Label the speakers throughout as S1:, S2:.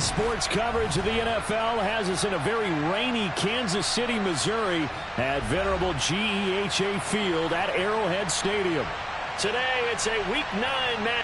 S1: Sports coverage of the NFL has us in a very rainy Kansas City, Missouri at venerable GEHA Field at Arrowhead Stadium. Today, it's a Week 9 match.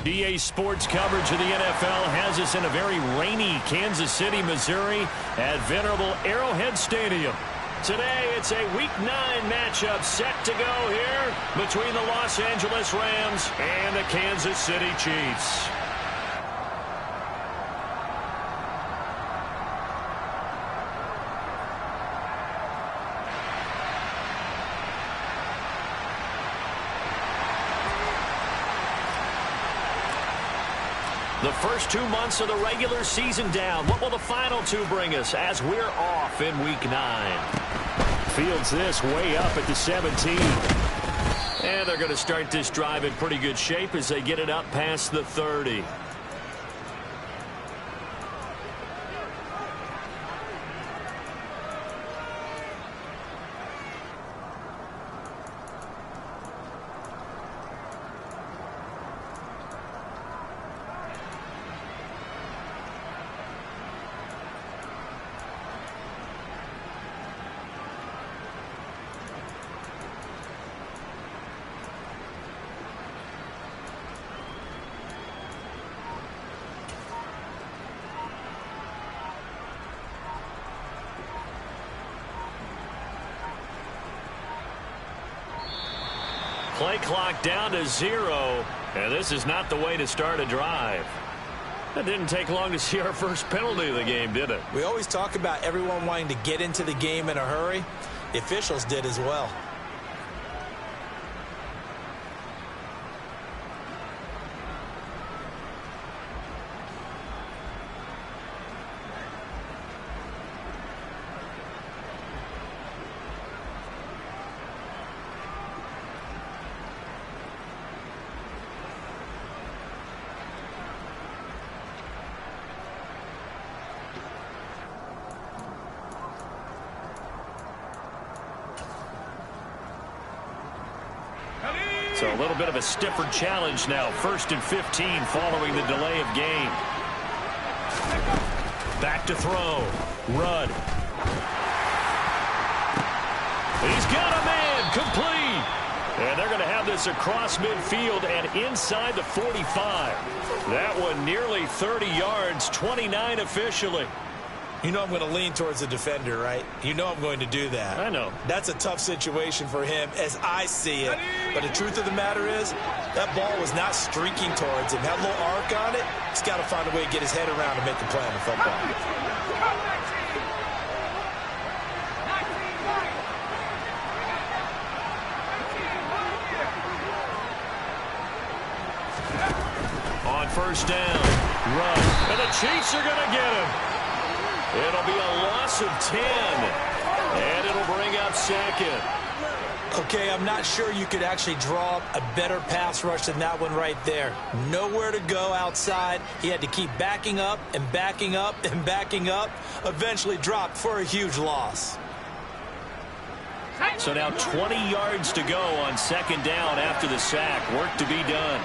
S1: DA Sports coverage of the NFL has us in a very rainy Kansas City, Missouri at venerable Arrowhead Stadium. Today, it's a Week 9 matchup set to go here between the Los Angeles Rams and the Kansas City Chiefs. The first 2 months of the regular season down. What will the final 2 bring us as we're off in Week 9? Fields this way up at the 17. And they're going to start this drive in pretty good shape as they get it up past the 30. Play clock down to 0, and this is not the way to start a drive. It didn't take long to see our first penalty of the game, did it?
S2: We always talk about everyone wanting to get into the game in a hurry. The officials did as well.
S1: little bit of a stiffer challenge now. 1st and 15 following the delay of game. Back to throw. Rudd. He's got a man. Complete. And they're going to have this across midfield and inside the 45. That one nearly 30 yards, 29 officially.
S2: You know I'm going to lean towards the defender, right? You know I'm going to do that.
S1: I know.
S2: That's a tough situation for him as I see it. But the truth of the matter is, that ball was not streaking towards him. Had a little arc on it. He's got to find a way to get his head around and make the play on the football.
S1: On 1st down, Rudd. And the Chiefs are going to get him. It'll be a loss of 10. And it'll bring up 2nd.
S2: Okay, I'm not sure you could actually draw up a better pass rush than that one right there. Nowhere to go outside. He had to keep backing up and backing up and backing up. Eventually dropped for a huge loss.
S1: So now 20 yards to go on 2nd down after the sack. Work to be done.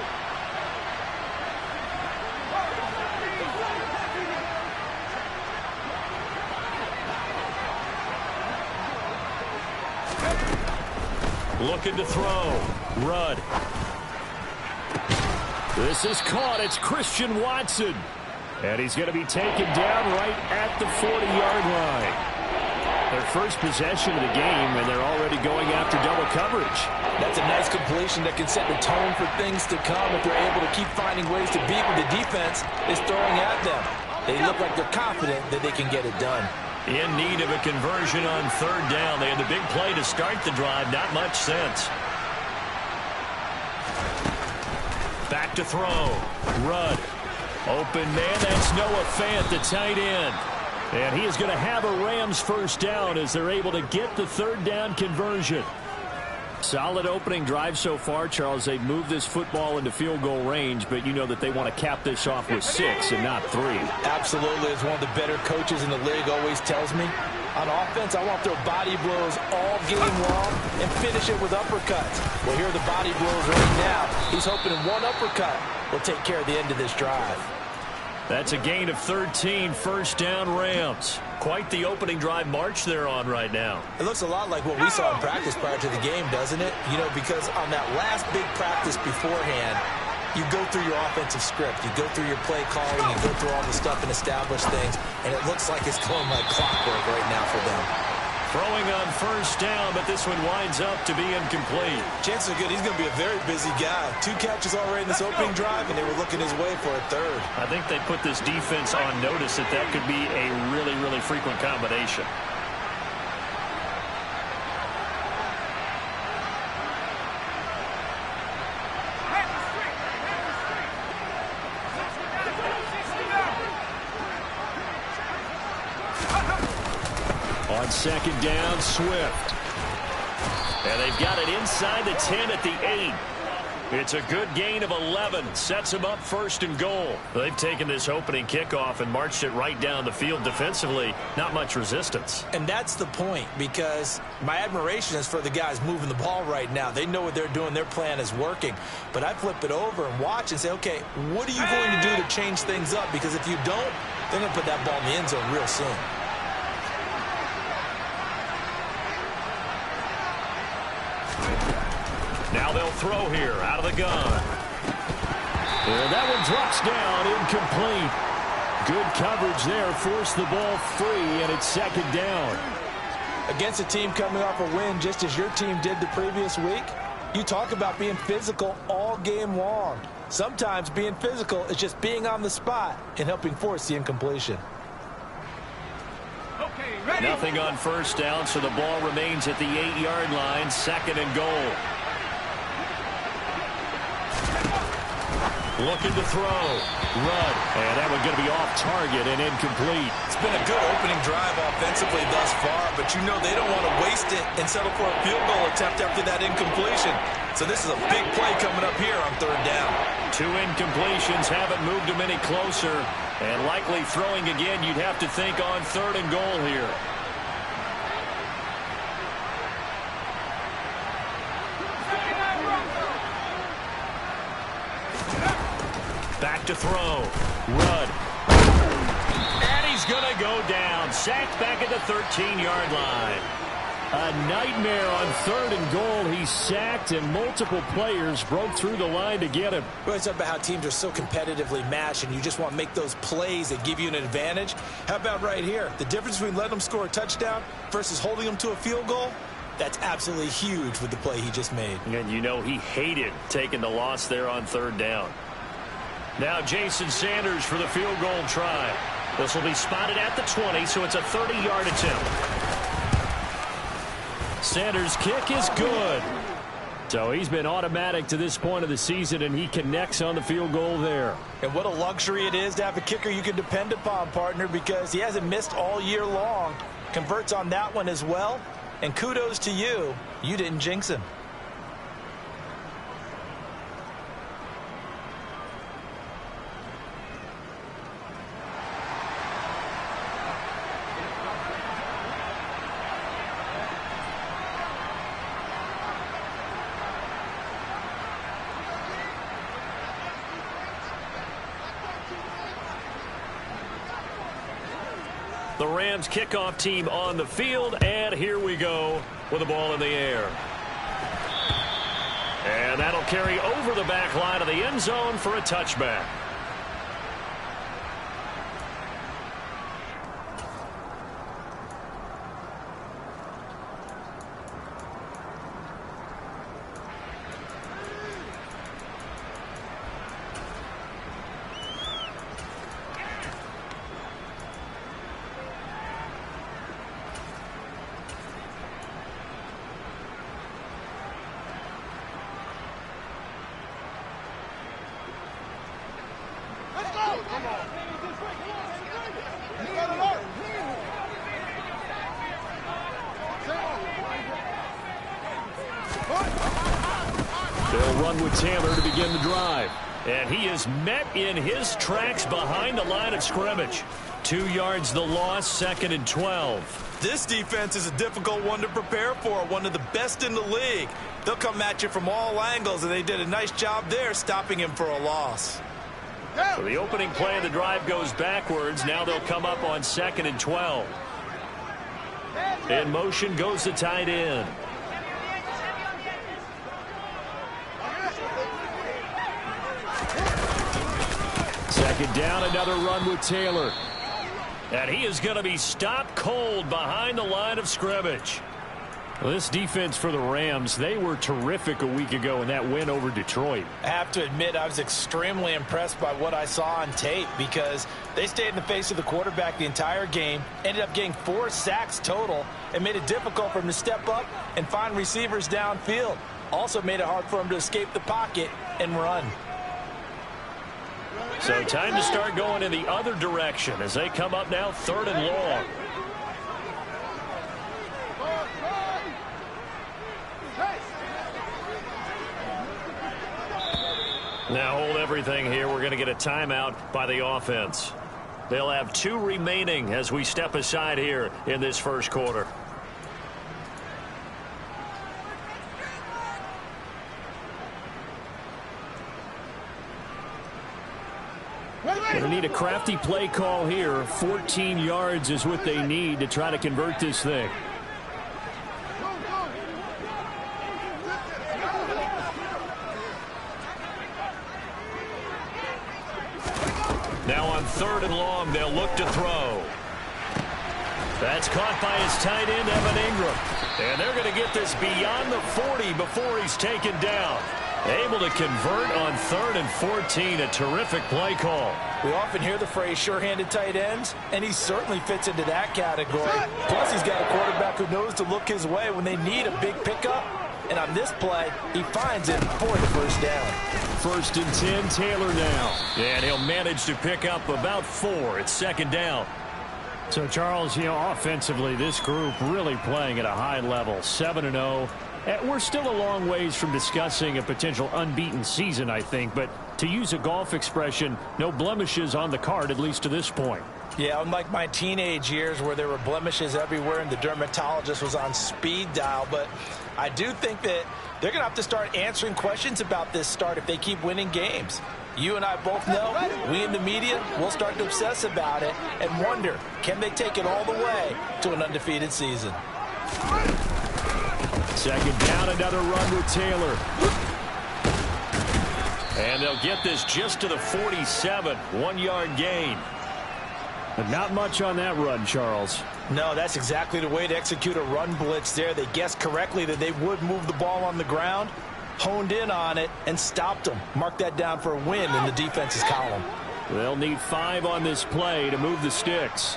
S1: Looking to throw. Rudd. This is caught. It's Christian Watson. And he's going to be taken down right at the 40-yard line. Their first possession of the game, and they're already going after double coverage.
S2: That's a nice completion that can set the tone for things to come if they're able to keep finding ways to beat what the defense is throwing at them. They look like they're confident that they can get it done.
S1: In need of a conversion on 3rd down. They had the big play to start the drive. Not much sense. Back to throw. Rudd. Open man. That's Noah Fant, the tight end. And he is going to have a Rams 1st down as they're able to get the 3rd down conversion. Solid opening drive so far, Charles. They've moved this football into field goal range, but you know that they want to cap this off with 6 and not 3.
S2: Absolutely. As one of the better coaches in the league always tells me, on offense, I want to throw body blows all game long and finish it with uppercuts. Well, here are the body blows right now. He's hoping one uppercut will take care of the end of this drive.
S1: That's a gain of 13, 1st down Rams. Quite the opening drive march they're on right now.
S2: It looks a lot like what we saw in practice prior to the game, doesn't it? You know, because on that last big practice beforehand, you go through your offensive script. You go through your play calling. You go through all the stuff and establish things. And it looks like it's going like clockwork right now for them.
S1: Throwing on 1st down, but this one winds up to be incomplete.
S2: Chances are good he's going to be a very busy guy. 2 catches already in this opening drive, and they were looking his way for a 3rd.
S1: I think they put this defense on notice that that could be a really, really frequent combination. On 2nd down, Swift. And they've got it inside the 10 at the 8. It's a good gain of 11. Sets them up 1st and goal. They've taken this opening kickoff and marched it right down the field defensively. Not much resistance.
S2: And that's the point, because my admiration is for the guys moving the ball right now. They know what they're doing. Their plan is working. But I flip it over and watch and say, okay, what are you going to do to change things up? Because if you don't, they're going to put that ball in the end zone real soon.
S1: Now they'll throw here out of the gun. And that one drops down, incomplete. Good coverage there, forced the ball free, and it's 2nd down.
S2: Against a team coming off a win just as your team did the previous week, you talk about being physical all game long. Sometimes being physical is just being on the spot and helping force the incompletion.
S1: Nothing on 1st down, so the ball remains at the 8-yard line, 2nd and goal. Looking to throw. Rudd. And that one going to be off target and incomplete.
S2: It's been a good opening drive offensively thus far, but you know they don't want to waste it and settle for a field goal attempt after that incompletion. So this is a big play coming up here on 3rd down.
S1: 2 incompletions haven't moved them any closer. And likely throwing again, you'd have to think on 3rd and goal here. Back to throw. Rudd. And he's going to go down. Sacked back at the 13-yard line. A nightmare on 3rd and goal. He's sacked, and multiple players broke through the line to get him.
S2: Well, it's about how teams are so competitively matched, and you just want to make those plays that give you an advantage. How about right here? The difference between letting them score a touchdown versus holding them to a field goal? That's absolutely huge with the play he just made.
S1: And you know he hated taking the loss there on 3rd down. Now Jason Sanders for the field goal try. This will be spotted at the 20, so it's a 30-yard attempt. Sanders' kick is good. So he's been automatic to this point of the season, and he connects on the field goal there.
S2: And what a luxury it is to have a kicker you can depend upon, partner, because he hasn't missed all year long. Converts on that one as well. And kudos to you. You didn't jinx him.
S1: The Rams kickoff team on the field, and here we go with the ball in the air. And that'll carry over the back line of the end zone for a touchback. They'll run with Taylor to begin the drive. And he is met in his tracks behind the line of scrimmage. 2 yards the loss, 2nd and 12.
S2: This defense is a difficult one to prepare for, one of the best in the league. They'll come at you from all angles, and they did a nice job there stopping him for a loss.
S1: So the opening play of the drive goes backwards. Now they'll come up on 2nd and 12. In motion goes the tight end. Second down, another run with Taylor. And he is going to be stopped cold behind the line of scrimmage. Well, this defense for the Rams, they were terrific a week ago in that win over Detroit.
S2: I have to admit, I was extremely impressed by what I saw on tape because they stayed in the face of the quarterback the entire game, ended up getting 4 sacks total, and made it difficult for him to step up and find receivers downfield. Also made it hard for him to escape the pocket and run.
S1: So time to start going in the other direction as they come up now 3rd and long. Now hold everything here. We're going to get a timeout by the offense. They'll have 2 remaining as we step aside here in this first quarter. Going to need a crafty play call here. 14 yards is what they need to try to convert this thing. Now on 3rd and long, they'll look to throw. That's caught by his tight end, Evan Ingram. And they're going to get this beyond the 40 before he's taken down. Able to convert on 3rd and 14. A terrific play call.
S2: We often hear the phrase sure-handed tight ends, and he certainly fits into that category. Plus, he's got a quarterback who knows to look his way when they need a big pickup. And on this play, he finds it for the first down.
S1: 1st and 10, Taylor now. And he'll manage to pick up about 4. It's 2nd down. So, Charles, offensively, this group really playing at a high level. 7-0. We're still a long ways from discussing a potential unbeaten season, I think. But to use a golf expression, no blemishes on the card, at least to this point.
S2: Yeah, unlike my teenage years where there were blemishes everywhere and the dermatologist was on speed dial. But I do think that they're going to have to start answering questions about this start if they keep winning games. You and I both know, we in the media, we'll start to obsess about it and wonder, can they take it all the way to an undefeated season?
S1: Second down, another run with Taylor. And they'll get this just to the 47, 1-yard gain. But not much on that run, Charles.
S2: No, that's exactly the way to execute a run blitz there. They guessed correctly that they would move the ball on the ground, honed in on it, and stopped them. Mark that down for a win in the defense's column.
S1: They'll need 5 on this play to move the sticks.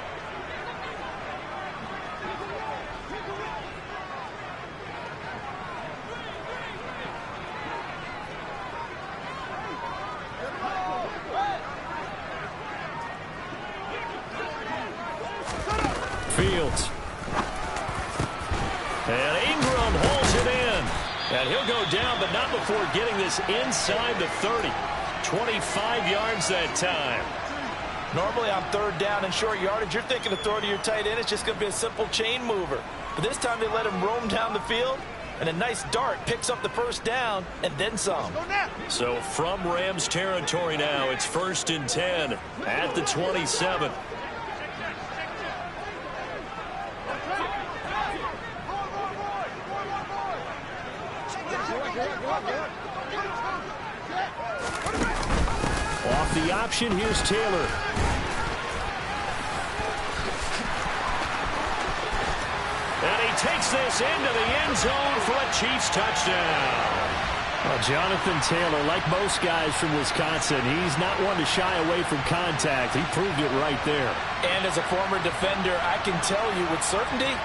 S1: Fields. And Ingram holds it in. And he'll go down, but not before getting this inside the 30. 25 yards that time.
S2: Normally on third down and short yardage, you're thinking of throw to your tight end. It's just going to be a simple chain mover. But this time they let him roam down the field, and a nice dart picks up the first down and then some.
S1: So from Rams territory now, it's 1st and 10 at the 27. Off the option, here's Taylor. And he takes this into the end zone for a Chiefs touchdown. Well, Jonathan Taylor, like most guys from Wisconsin, he's not one to shy away from contact. He proved it right there.
S2: And as a former defender, I can tell you with certainty,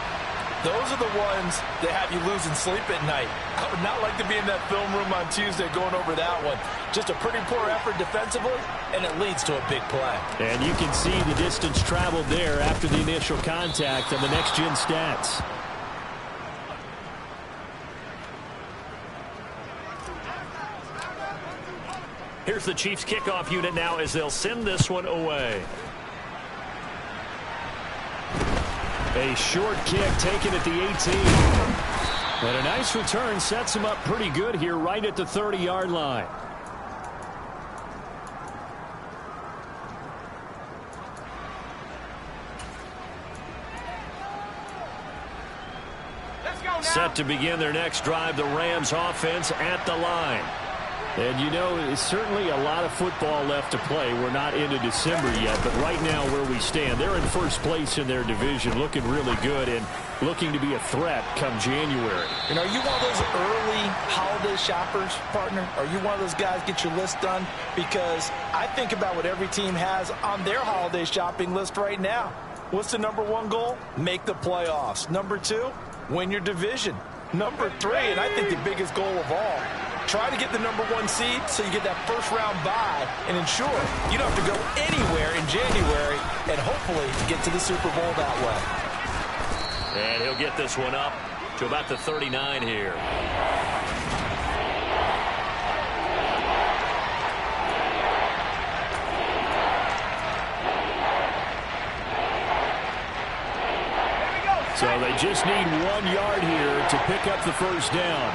S2: those are the ones that have you losing sleep at night. I would not like to be in that film room on Tuesday going over that one. Just a pretty poor effort defensively, and it leads to a big play.
S1: And you can see the distance traveled there after the initial contact on the next-gen stats. Here's the Chiefs kickoff unit now as they'll send this one away. A short kick taken at the 18. And a nice return sets him up pretty good here right at the 30-yard line. Set to begin their next drive, the Rams offense at the line. And you know, it's certainly a lot of football left to play. We're not into December yet, but right now where we stand, they're in first place in their division, looking really good and looking to be a threat come January.
S2: And are you one of those early holiday shoppers, partner? Are you one of those guys get your list done? Because I think about what every team has on their holiday shopping list right now. What's the #1 goal? Make the playoffs. #2, win your division. #3, and I think the biggest goal of all, try to get the #1 seed so you get that first-round bye and ensure you don't have to go anywhere in January and hopefully get to the Super Bowl that way.
S1: And he'll get this one up to about the 39 here. So they just need 1 yard here to pick up the first down.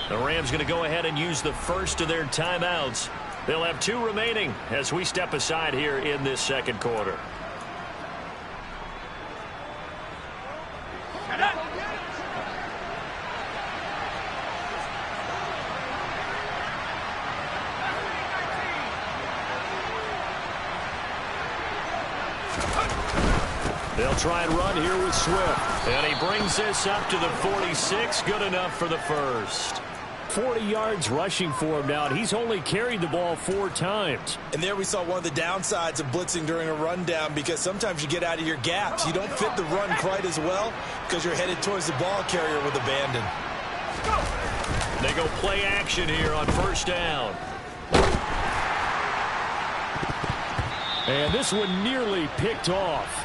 S1: The Rams going to go ahead and use the first of their timeouts. They'll have 2 remaining as we step aside here in this second quarter. They'll try and run here with Swift. And he brings this up to the 46. Good enough for the first. 40 yards rushing for him now, and he's only carried the ball 4 times.
S2: And there we saw one of the downsides of blitzing during a rundown, because sometimes you get out of your gaps. You don't fit the run quite as well because you're headed towards the ball carrier with abandon.
S1: They go play action here on first down. And this one nearly picked off.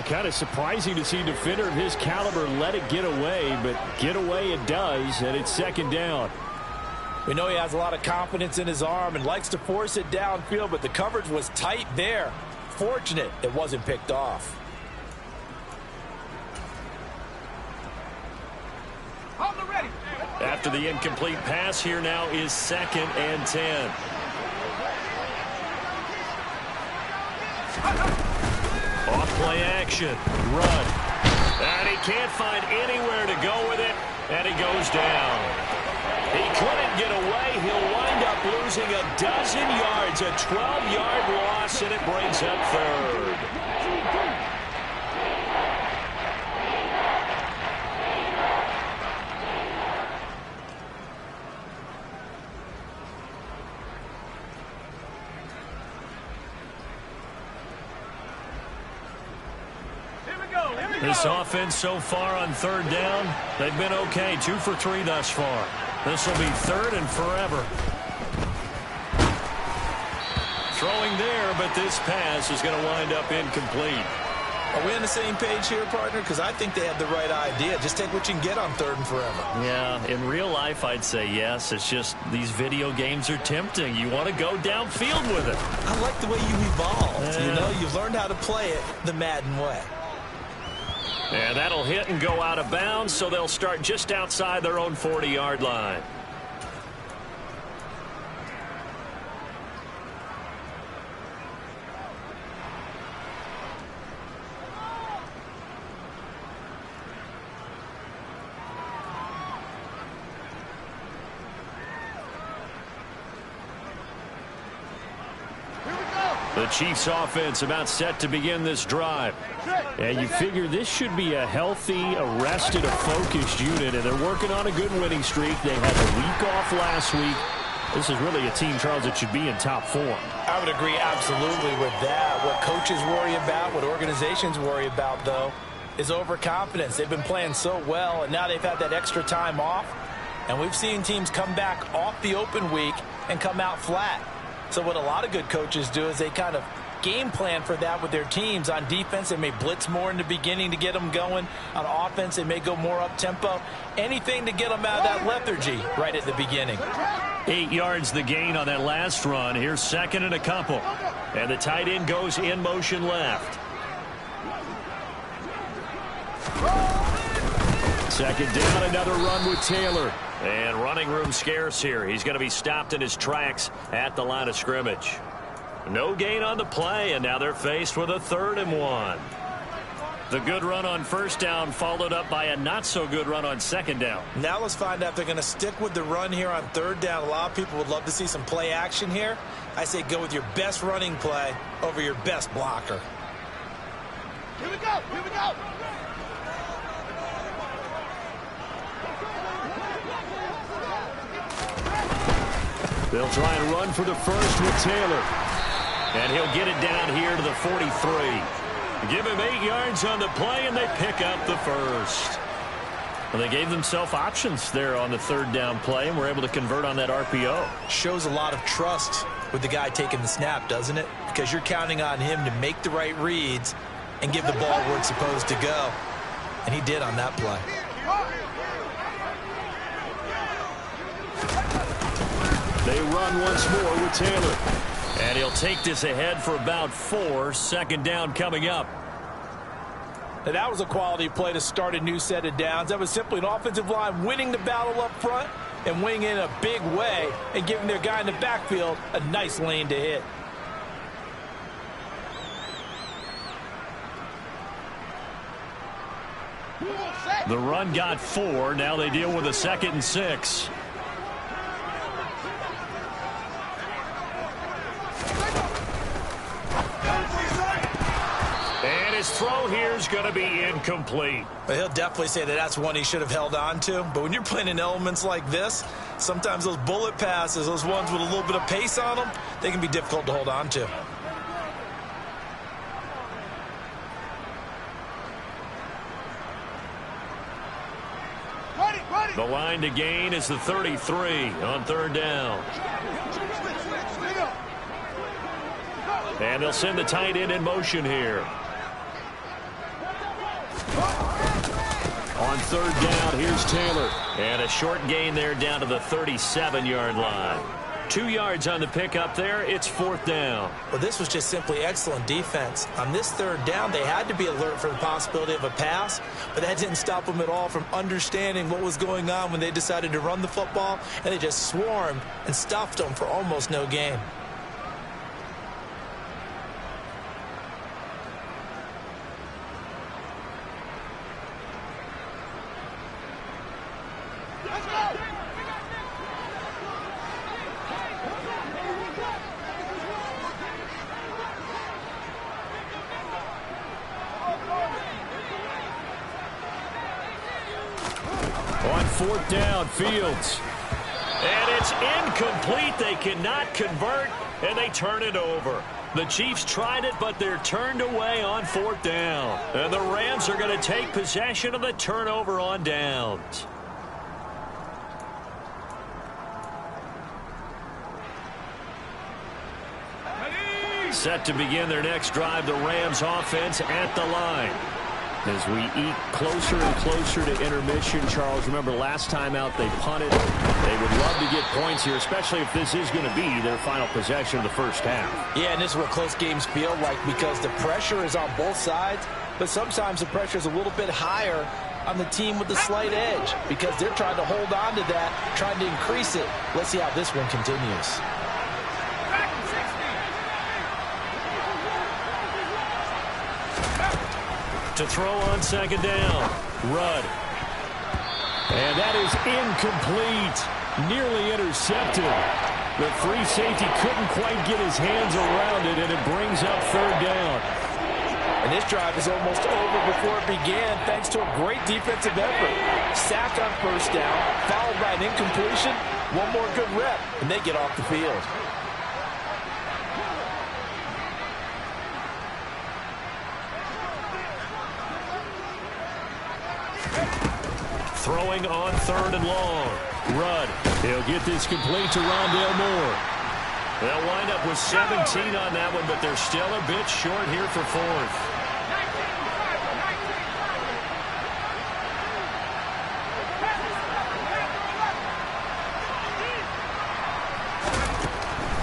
S1: Kind of surprising to see a defender of his caliber let it get away, but get away it does, and it's second down.
S2: We know he has a lot of confidence in his arm and likes to force it downfield, but the coverage was tight there. Fortunate it wasn't picked off.
S1: After the incomplete pass, here now is 2nd and 10. Off play action. Run. And he can't find anywhere to go with it, and he goes down. He couldn't get away. He'll wind up losing a dozen yards, a 12-yard loss, and it brings up 3rd. This offense so far on 3rd down, they've been okay. 2 for 3 thus far. This will be 3rd and forever. Throwing there, but this pass is going to wind up incomplete.
S2: Are we on the same page here, partner? Because I think they have the right idea. Just take what you can get on 3rd and forever.
S1: Yeah, in real life, I'd say yes. It's just these video games are tempting. You want to go downfield with it.
S2: I like the way you evolved. You know, you've learned how to play it the Madden way.
S1: And that'll hit and go out of bounds, so they'll start just outside their own 40-yard line. The Chiefs offense about set to begin this drive. And you figure this should be a healthy, arrested, a focused unit, and they're working on a good winning streak. They had a week off last week. This is really a team, Charles, that should be in top form.
S2: I would agree absolutely with that. What coaches worry about, what organizations worry about, though, is overconfidence. They've been playing so well, and now they've had that extra time off. And we've seen teams come back off the open week and come out flat. So what a lot of good coaches do is they kind of game plan for that with their teams. On defense, they may blitz more in the beginning to get them going. On offense, they may go more up-tempo. Anything to get them out of that lethargy right at the beginning.
S1: 8 yards the gain on that last run. Here's 2nd and a couple. And the tight end goes in motion left. 2nd down, another run with Taylor. And running room scarce here. He's going to be stopped in his tracks at the line of scrimmage. No gain on the play, and now they're faced with a 3rd and 1. The good run on 1st down followed up by a not-so-good run on 2nd down.
S2: Now let's find out if they're going to stick with the run here on 3rd down. A lot of people would love to see some play action here. I say go with your best running play over your best blocker.
S3: Here we go! Here we go!
S1: They'll try and run for the first with Taylor. And he'll get it down here to the 43. Give him 8 yards on the play, and they pick up the first. Well, they gave themselves options there on the 3rd down play, and were able to convert on that RPO.
S2: Shows a lot of trust with the guy taking the snap, doesn't it? Because you're counting on him to make the right reads and give the ball where it's supposed to go. And he did on that play.
S1: They run once more with Taylor. And he'll take this ahead for about 4. 2nd down coming up.
S2: Now that was a quality play to start a new set of downs. That was simply an offensive line winning the battle up front and winning in a big way and giving their guy in the backfield a nice lane to hit.
S1: The run got 4. Now they deal with a 2nd and 6. And his throw here is going to be incomplete.
S2: But he'll definitely say that that's one he should have held on to. But when you're playing in elements like this, sometimes those bullet passes, those ones with a little bit of pace on them, they can be difficult to hold on to.
S1: The line to gain is the 33 on 3rd down. And they'll send the tight end in motion here. On third down, here's Taylor. And a short gain there down to the 37-yard line. 2 yards on the pickup there. It's fourth down.
S2: Well, this was just simply excellent defense. On this third down, they had to be alert for the possibility of a pass, but that didn't stop them at all from understanding what was going on when they decided to run the football, and they just swarmed and stuffed them for almost no gain.
S1: On fourth down, Fields. And it's incomplete. They cannot convert, and they turn it over. The Chiefs tried it, but they're turned away on fourth down. And the Rams are going to take possession of the turnover on downs. Set to begin their next drive, the Rams offense at the line. As we eke closer and closer to intermission, Charles, remember last time out they punted. They would love to get points here, especially if this is going to be their final possession of the first half.
S2: Yeah, and this is what close games feel like because the pressure is on both sides, but sometimes the pressure is a little bit higher on the team with the slight edge because they're trying to hold on to that, trying to increase it. Let's see how this one continues.
S1: To throw on second down, Rudd. And that is incomplete, nearly intercepted. The free safety couldn't quite get his hands around it, and it brings up third down.
S2: And this drive is almost over before it began thanks to a great defensive effort. Sack on first down, followed by an incompletion, one more good rep, and they get off the field.
S1: Throwing on third and long. Rudd. He'll get this complete to Rondale Moore. They'll wind up with 17 on that one, but they're still a bit short here for fourth.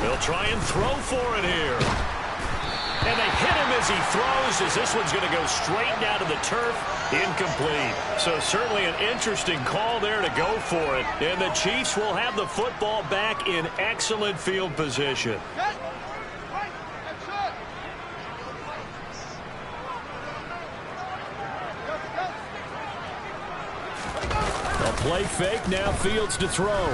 S1: They'll try and throw for it here. And they hit him as he throws, as this one's going to go straight down to the turf. Incomplete. So certainly an interesting call there to go for it. And the Chiefs will have the football back in excellent field position. A play fake, now Fields to throw.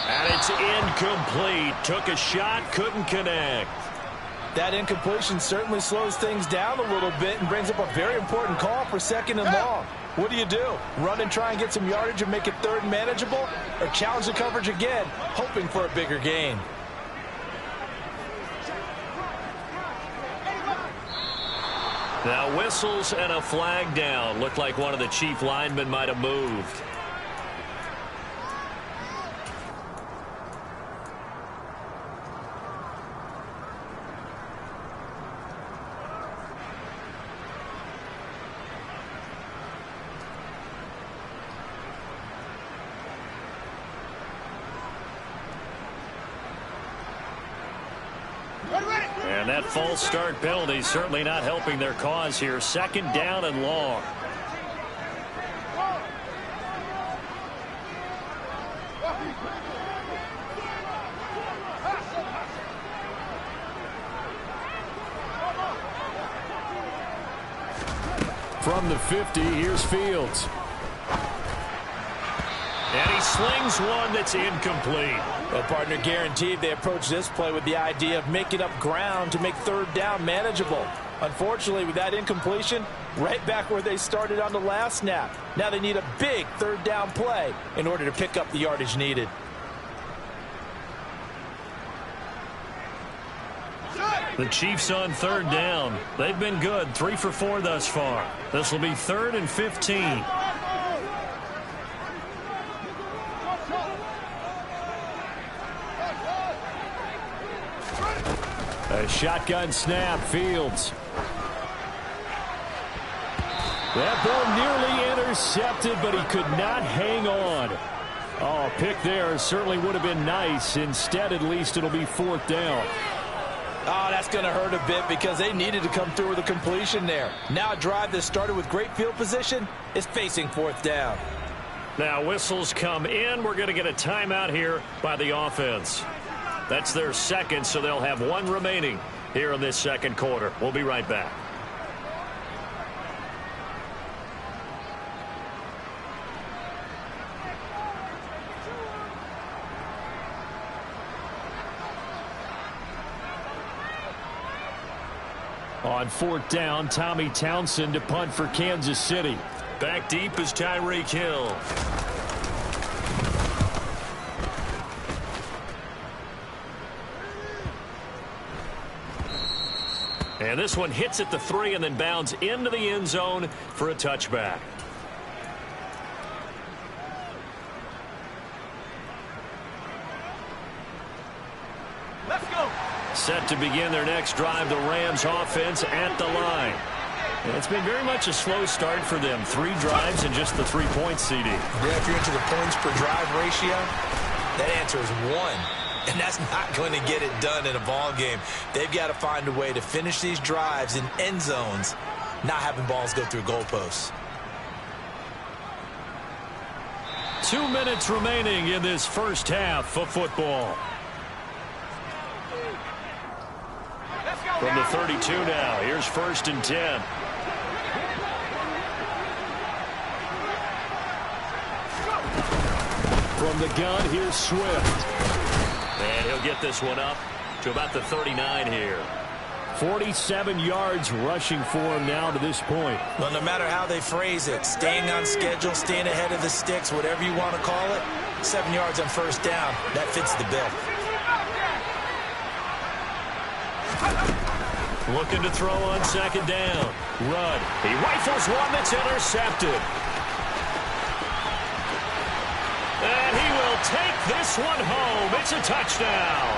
S1: And it's incomplete. Took a shot, couldn't connect.
S2: That incompletion certainly slows things down a little bit and brings up a very important call for second and long. What do you do? Run and try and get some yardage and make it third and manageable? Or challenge the coverage again, hoping for a bigger gain?
S1: Now whistles and a flag down. Looked like one of the Chief linemen might have moved. And that false start penalty certainly not helping their cause here. Second down and long. From the 50, here's Fields. And he slings one that's incomplete.
S2: Well, partner, guaranteed they approach this play with the idea of making up ground to make third down manageable. Unfortunately, with that incompletion, right back where they started on the last snap. Now they need a big third down play in order to pick up the yardage needed.
S1: The Chiefs on third down. They've been good, 3 for 4 thus far. This will be 3rd and 15. A shotgun snap, Fields. That ball nearly intercepted, but he could not hang on. Oh, pick there certainly would have been nice. Instead, at least it'll be 4th down.
S2: Oh, that's going to hurt a bit because they needed to come through with a completion there. Now a drive that started with great field position is facing 4th down.
S1: Now whistles come in. We're going to get a timeout here by the offense. That's their second, so they'll have 1 remaining here in this second quarter. We'll be right back. On 4th down, Tommy Townsend to punt for Kansas City. Back deep is Tyreek Hill. And this one hits at the 3 and then bounds into the end zone for a touchback.
S3: Let's go.
S1: Set to begin their next drive, the Rams offense at the line. And it's been very much a slow start for them. 3 drives and just the 3 points, CD.
S2: Yeah, if you're into the points per drive ratio, that answer is 1. And that's not going to get it done in a ball game. They've got to find a way to finish these drives in end zones, not having balls go through goalposts.
S1: 2 minutes remaining in this first half of football. From the 32 now, here's 1st and 10. From the gun, here's Swift. And he'll get this one up to about the 39 here. 47 yards rushing for him now to this point.
S2: Well, no matter how they phrase it, staying on schedule, staying ahead of the sticks, whatever you want to call it, 7 yards on 1st down, that fits the bill.
S1: Looking to throw on 2nd down. Rudd. He rifles one that's intercepted. And he will take this one home. It's a touchdown.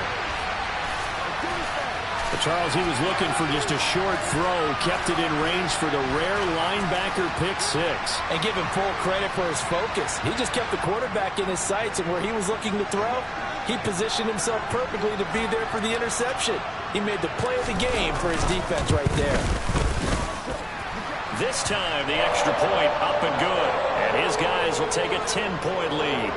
S1: Charles, he was looking for just a short throw, kept it in range for the rare linebacker pick 6.
S2: And give him full credit for his focus. He just kept the quarterback in his sights, and where he was looking to throw, he positioned himself perfectly to be there for the interception. He made the play of the game for his defense right there.
S1: This time, the extra point up and good. And his guys will take a 10-point lead.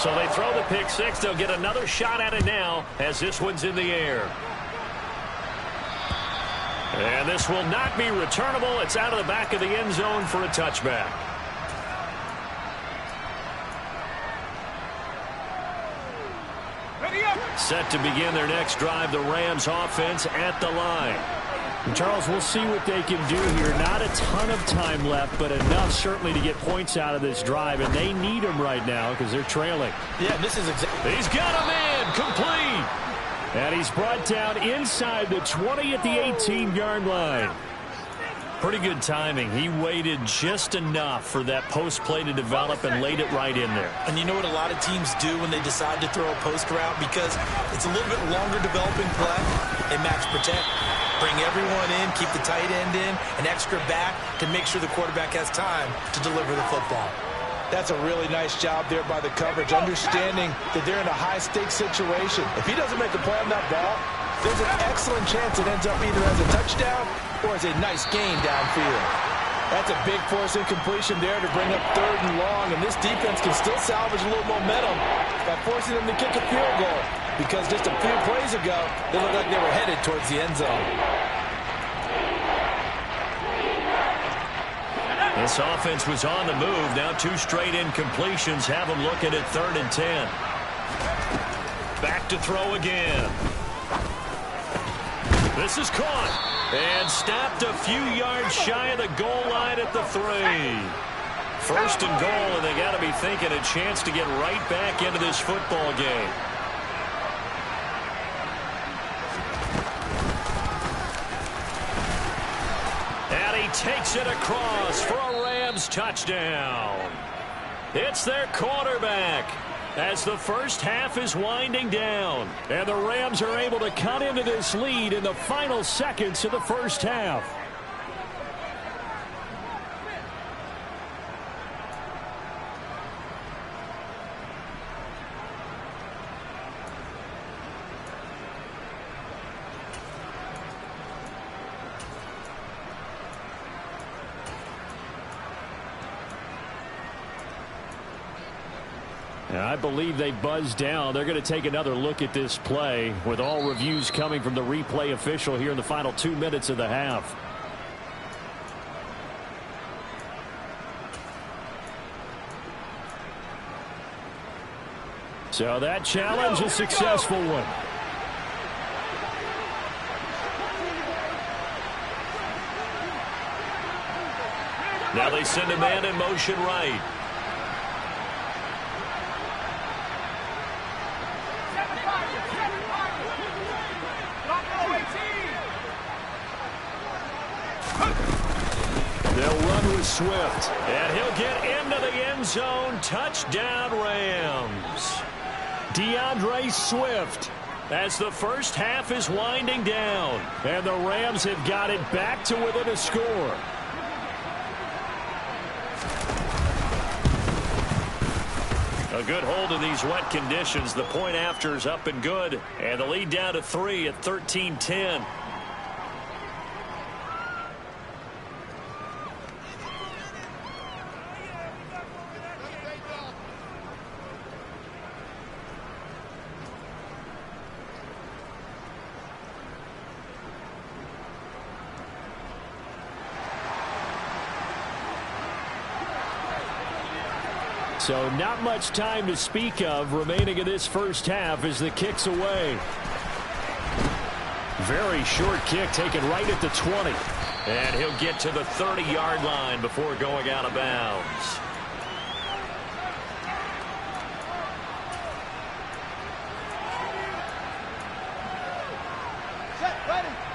S1: So they throw the pick 6. They'll get another shot at it now as this one's in the air. And this will not be returnable. It's out of the back of the end zone for a touchback. Set to begin their next drive, the Rams offense at the line. And Charles, we'll see what they can do here. Not a ton of time left, but enough certainly to get points out of this drive, and they need them right now because they're trailing.
S2: Yeah, this is exactly.
S1: He's got him in, complete. And he's brought down inside the 20 at the 18-yard line. Pretty good timing. He waited just enough for that post play to develop and laid it right in there.
S2: And you know what a lot of teams do when they decide to throw a post route? Because it's a little bit longer developing play. They max protect, bring everyone in, keep the tight end in, an extra back to make sure the quarterback has time to deliver the football. That's a really nice job there by the coverage, understanding that they're in a high-stakes situation. If he doesn't make a play on that ball, there's an excellent chance it ends up either as a touchdown or as a nice gain downfield. That's a big force incompletion there to bring up 3rd and long, and this defense can still salvage a little momentum by forcing them to kick a field goal, because just a few plays ago, they looked like they were headed towards the end zone.
S1: This offense was on the move. Now 2 straight incompletions have them looking at 3rd and 10. Back to throw again. This is caught and stopped a few yards shy of the goal line at the 3. 1st and goal, and they got to be thinking a chance to get right back into this football game. And he takes it across for a Rams touchdown. It's their quarterback. as the first half is winding down. And the Rams are able to cut into this lead in the final seconds of the first half. I believe they buzzed down. They're going to take another look at this play with all reviews coming from the replay official here in the final 2 minutes of the half. So that challenge is a successful one. Now they send a man in motion right. Swift, and he'll get into the end zone. Touchdown, Rams. DeAndre Swift, as the first half is winding down, and the Rams have got it back to within a score. A good hold in these wet conditions. The point after is up and good, and the lead down to 3 at 13-10. So not much time to speak of remaining in this first half as the kick's away. Very short kick taken right at the 20. And he'll get to the 30-yard line before going out of bounds.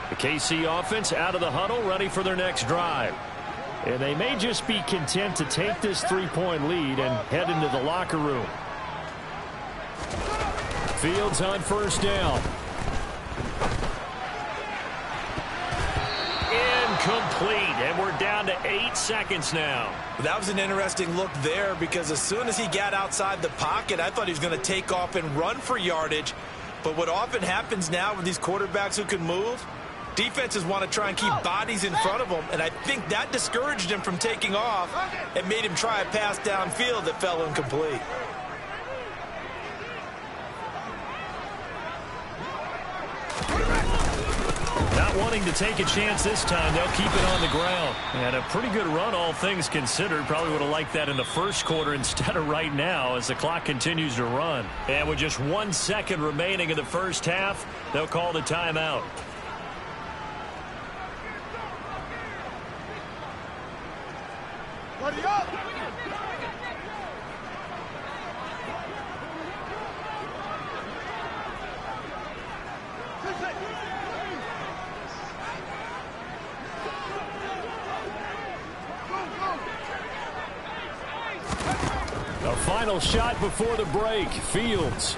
S1: The KC offense out of the huddle, ready for their next drive. And they may just be content to take this 3-point lead and head into the locker room. Fields on first down. Incomplete, and we're down to 8 seconds now.
S2: That was an interesting look there because as soon as he got outside the pocket, I thought he was going to take off and run for yardage. But what often happens now with these quarterbacks who can move, defenses want to try and keep bodies in front of them, and I think that discouraged him from taking off and made him try a pass downfield that fell incomplete.
S1: Not wanting to take a chance this time, they'll keep it on the ground. And a pretty good run, all things considered. Probably would have liked that in the first quarter instead of right now as the clock continues to run. And with just 1 second remaining in the first half, they'll call the timeout. A final shot before the break. Fields.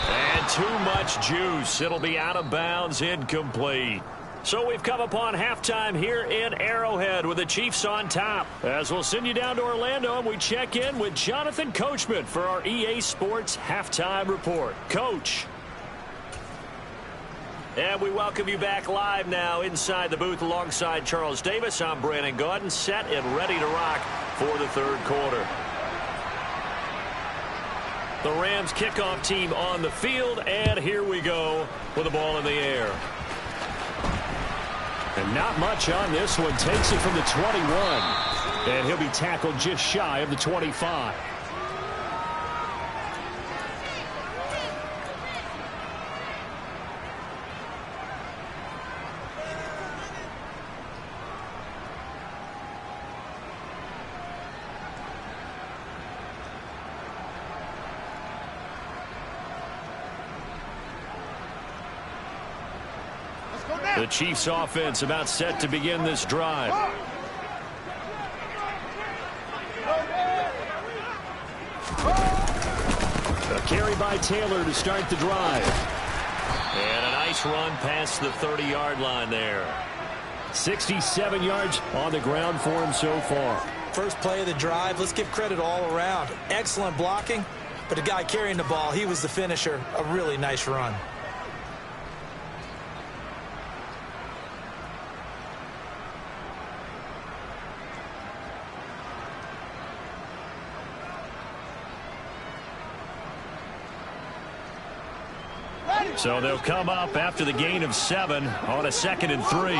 S1: And too much juice. It'll be out of bounds, incomplete. So we've come upon halftime here in Arrowhead with the Chiefs on top. As we'll send you down to Orlando and we check in with Jonathan Coachman for our EA Sports Halftime Report. Coach. And we welcome you back live now inside the booth alongside Charles Davis. I'm Brandon Gaudin, set and ready to rock for the third quarter. The Rams kickoff team on the field, and here we go with the ball in the air. And not much on this one. Takes it from the 21. And he'll be tackled just shy of the 25. The Chiefs offense about set to begin this drive. carry by Taylor to start the drive. And a nice run past the 30-yard line there. 67 yards on the ground for him so far.
S2: First play of the drive, let's give credit all around. Excellent blocking, but the guy carrying the ball, he was the finisher. A really nice run.
S1: So they'll come up after the gain of 7 on a 2nd and 3.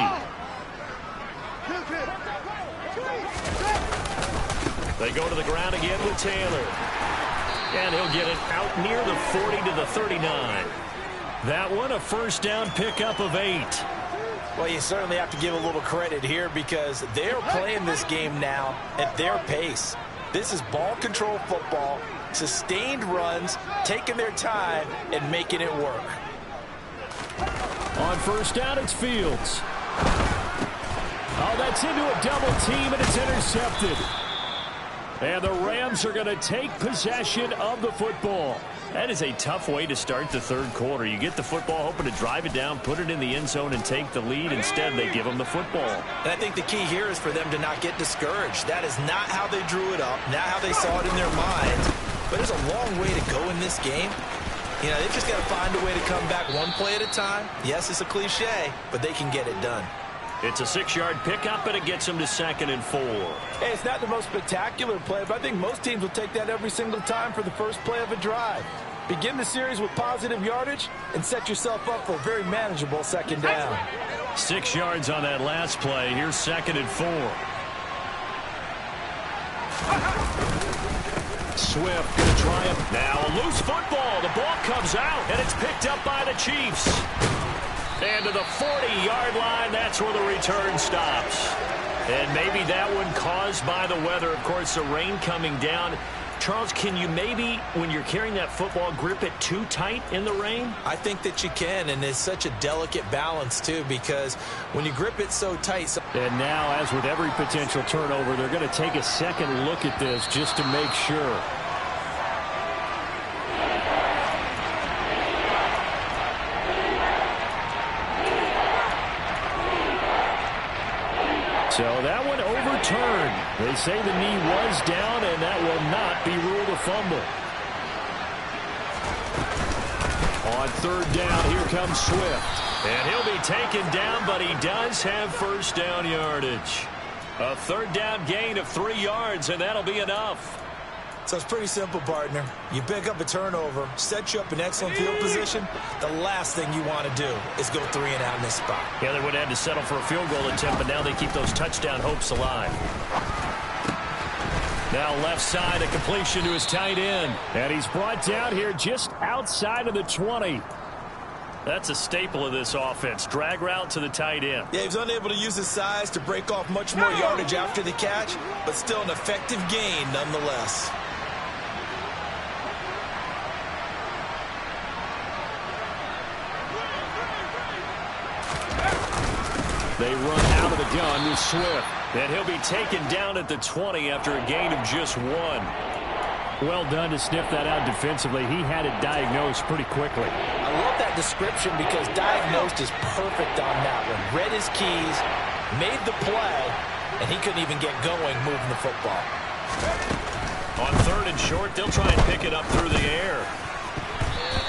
S1: They go to the ground again with Taylor. And he'll get it out near the 40 to the 39. That one a first down pickup of 8.
S2: Well, you certainly have to give a little credit here because they're playing this game now at their pace. This is ball control football, sustained runs, taking their time and making it work.
S1: On first down, it's Fields. Oh, that's into a double team, and it's intercepted. And the Rams are going to take possession of the football. That is a tough way to start the third quarter. You get the football, hoping to drive it down, put it in the end zone, and take the lead. Instead, they give them the football.
S2: And I think the key here is for them to not get discouraged. That is not how they drew it up, not how they saw it in their minds. But there's a long way to go in this game. You know, they've just got to find a way to come back one play at a time. Yes, it's a cliche, but they can get it done.
S1: It's a 6-yard pickup, and it gets them to 2nd and 4.
S4: Hey, it's not the most spectacular play, but I think most teams will take that every single time for the first play of a drive. Begin the series with positive yardage and set yourself up for a very manageable 2nd down.
S1: 6 yards on that last play. Here's 2nd and 4. Swift going to try it. Now a loose football. The ball comes out, and it's picked up by the Chiefs. And to the 40-yard line, that's where the return stops. And maybe that one caused by the weather. Of course, the rain coming down. Charles, can you maybe, when you're carrying that football, grip it too tight in the rain?
S2: I think that you can, and it's such a delicate balance, too, because when you grip it so tight.
S1: And now, as with every potential turnover, they're going to take a second look at this just to make sure. So that one overturned. They say the knee was down, and that will not be ruled a fumble. On 3rd down, here comes Swift. And he'll be taken down, but he does have first down yardage. A 3rd down gain of 3 yards, and that'll be enough.
S2: So it's pretty simple, partner. You pick up a turnover, set you up in excellent field position. The last thing you want to do is go 3 and out in this spot.
S1: Yeah, they would have had to settle for a field goal attempt, but now they keep those touchdown hopes alive. Now left side, a completion to his tight end. And he's brought down here just outside of the 20. That's a staple of this offense. Drag route to the tight end.
S2: Yeah, he was unable to use his size to break off much more yardage after the catch, but still an effective gain nonetheless.
S1: They run out of the gun with Swift. And he'll be taken down at the 20 after a gain of just 1. Well done to sniff that out defensively. He had it diagnosed pretty quickly.
S2: I love that description because diagnosed is perfect on that one. Read his keys, made the play, and he couldn't even get going moving the football.
S1: On 3rd and short, they'll try and pick it up through the air.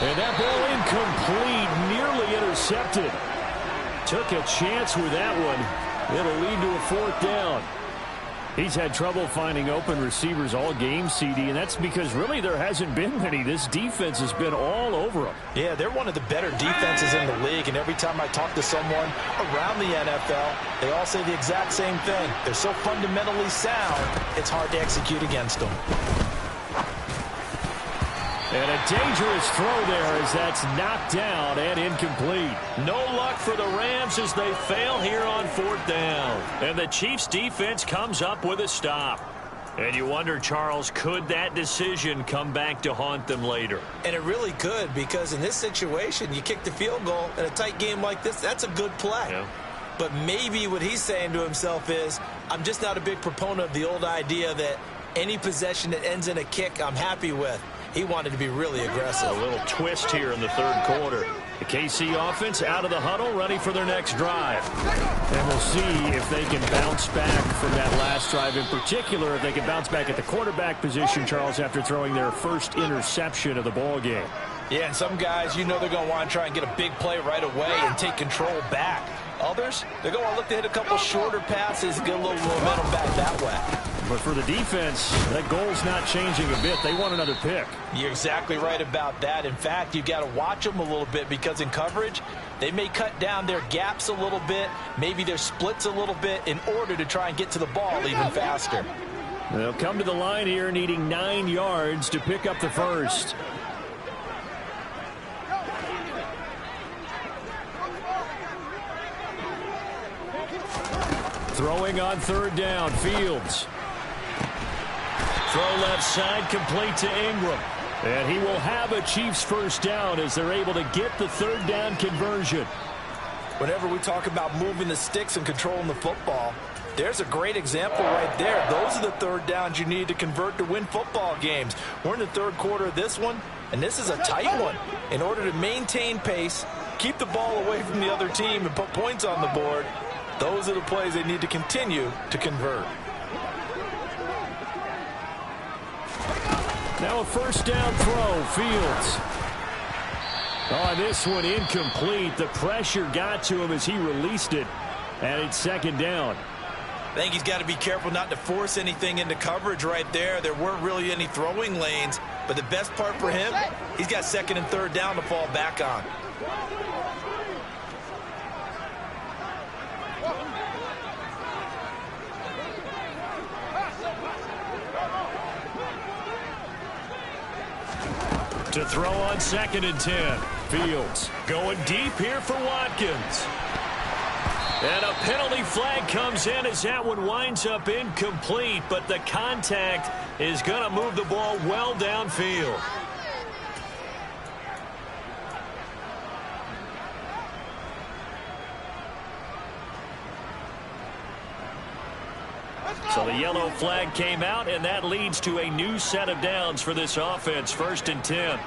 S1: And that ball incomplete, nearly intercepted. Took a chance with that one. It'll lead to a 4th down. He's had trouble finding open receivers all game, CD, and that's because really there hasn't been many. This defense has been all over them.
S4: Yeah, they're one of the better defenses in the league, and every time I talk to someone around the NFL, they all say the exact same thing. They're so fundamentally sound, it's hard to execute against them.
S1: And a dangerous throw there as that's knocked down and incomplete. No luck for the Rams as they fail here on 4th down. And the Chiefs' defense comes up with a stop. And you wonder, Charles, could that decision come back to haunt them later?
S2: And it really could, because in this situation, you kick the field goal in a tight game like this, that's a good play.
S1: Yeah.
S2: But maybe what he's saying to himself is, I'm just not a big proponent of the old idea that any possession that ends in a kick I'm happy with. He wanted to be really aggressive.
S1: A little twist here in the third quarter. The KC offense out of the huddle, ready for their next drive. And we'll see if they can bounce back from that last drive, in particular, if they can bounce back at the quarterback position, Charles, after throwing their first interception of the ball game.
S4: Yeah, and some guys, you know they're going to want to try and get a big play right away and take control back. Others, they're going to look to hit a couple shorter passes and get a little momentum back that way.
S1: But for the defense, that goal's not changing a bit. They want another pick.
S4: You're exactly right about that. In fact, you've got to watch them a little bit because in coverage, they may cut down their gaps a little bit, maybe their splits a little bit in order to try and get to the ball even faster.
S1: They'll come to the line here needing 9 yards to pick up the first. Throwing on third down, Fields. Throw left side, complete to Ingram. And he will have a Chiefs first down as they're able to get the third down conversion.
S4: Whenever we talk about moving the sticks and controlling the football, there's a great example right there. Those are the third downs you need to convert to win football games. We're in the third quarter of this one, and this is a tight one. In order to maintain pace, keep the ball away from the other team, and put points on the board, those are the plays they need to continue to convert.
S1: Now a first down throw, Fields. Oh, this one incomplete. The pressure got to him as he released it, and it's second down.
S2: I think he's got to be careful not to force anything into coverage right there. There weren't really any throwing lanes, but the best part for him, he's got second and third down to fall back on.
S1: To throw on second and 10. Fields going deep here for Watkins. And a penalty flag comes in as that one winds up incomplete, but the contact is going to move the ball well downfield. So the yellow flag came out, and that leads to a new set of downs for this offense. First and 10.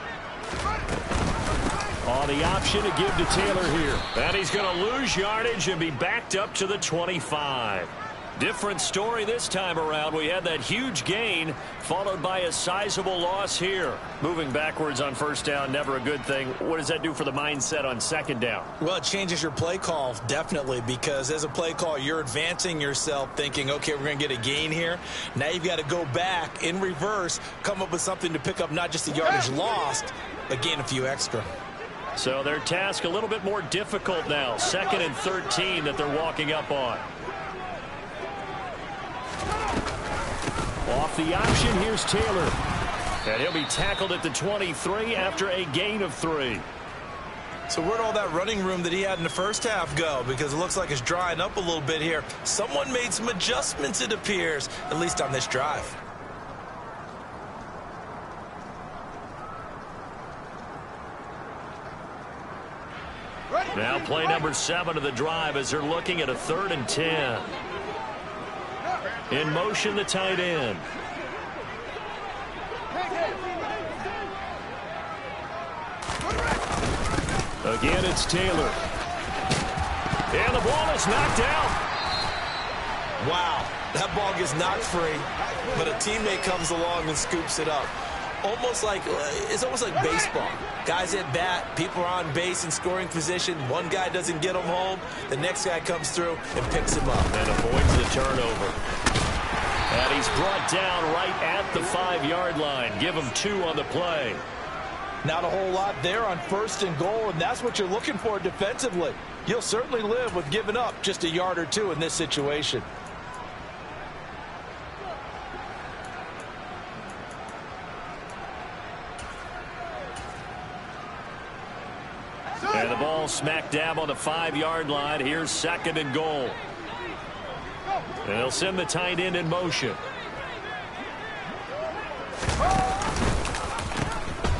S1: On the option to give to Taylor here. And he's going to lose yardage and be backed up to the 25. Different story this time around. We had that huge gain followed by a sizable loss here. Moving backwards on first down, never a good thing. What does that do for the mindset on second down?
S2: Well, it changes your play call, definitely, because as a play call, you're advancing yourself thinking, okay, we're going to get a gain here. Now you've got to go back in reverse, come up with something to pick up not just the yardage lost, but gain a few extra.
S1: So their task a little bit more difficult now. Second and 13 that they're walking up on. Off the option, here's Taylor. And he'll be tackled at the 23 after a gain of 3.
S2: So where'd all that running room that he had in the first half go? Because it looks like it's drying up a little bit here. Someone made some adjustments, it appears, at least on this drive.
S1: Now play number 7 of the drive as they're looking at a 3rd and 10. In motion, the tight end. Again, it's Taylor. And the ball is knocked out.
S2: Wow, that ball gets knocked free, but a teammate comes along and scoops it up. It's almost like baseball. Guys at bat, people are on base in scoring position. One guy doesn't get them home. The next guy comes through and picks him up.
S1: And avoids the turnover. And he's brought down right at the 5-yard line. Give him 2 on the play.
S4: Not a whole lot there on 1st and goal, and that's what you're looking for defensively. You'll certainly live with giving up just a yard or 2 in this situation.
S1: And the ball smack dab on the 5-yard line. Here's 2nd and goal. And they'll send the tight end in motion.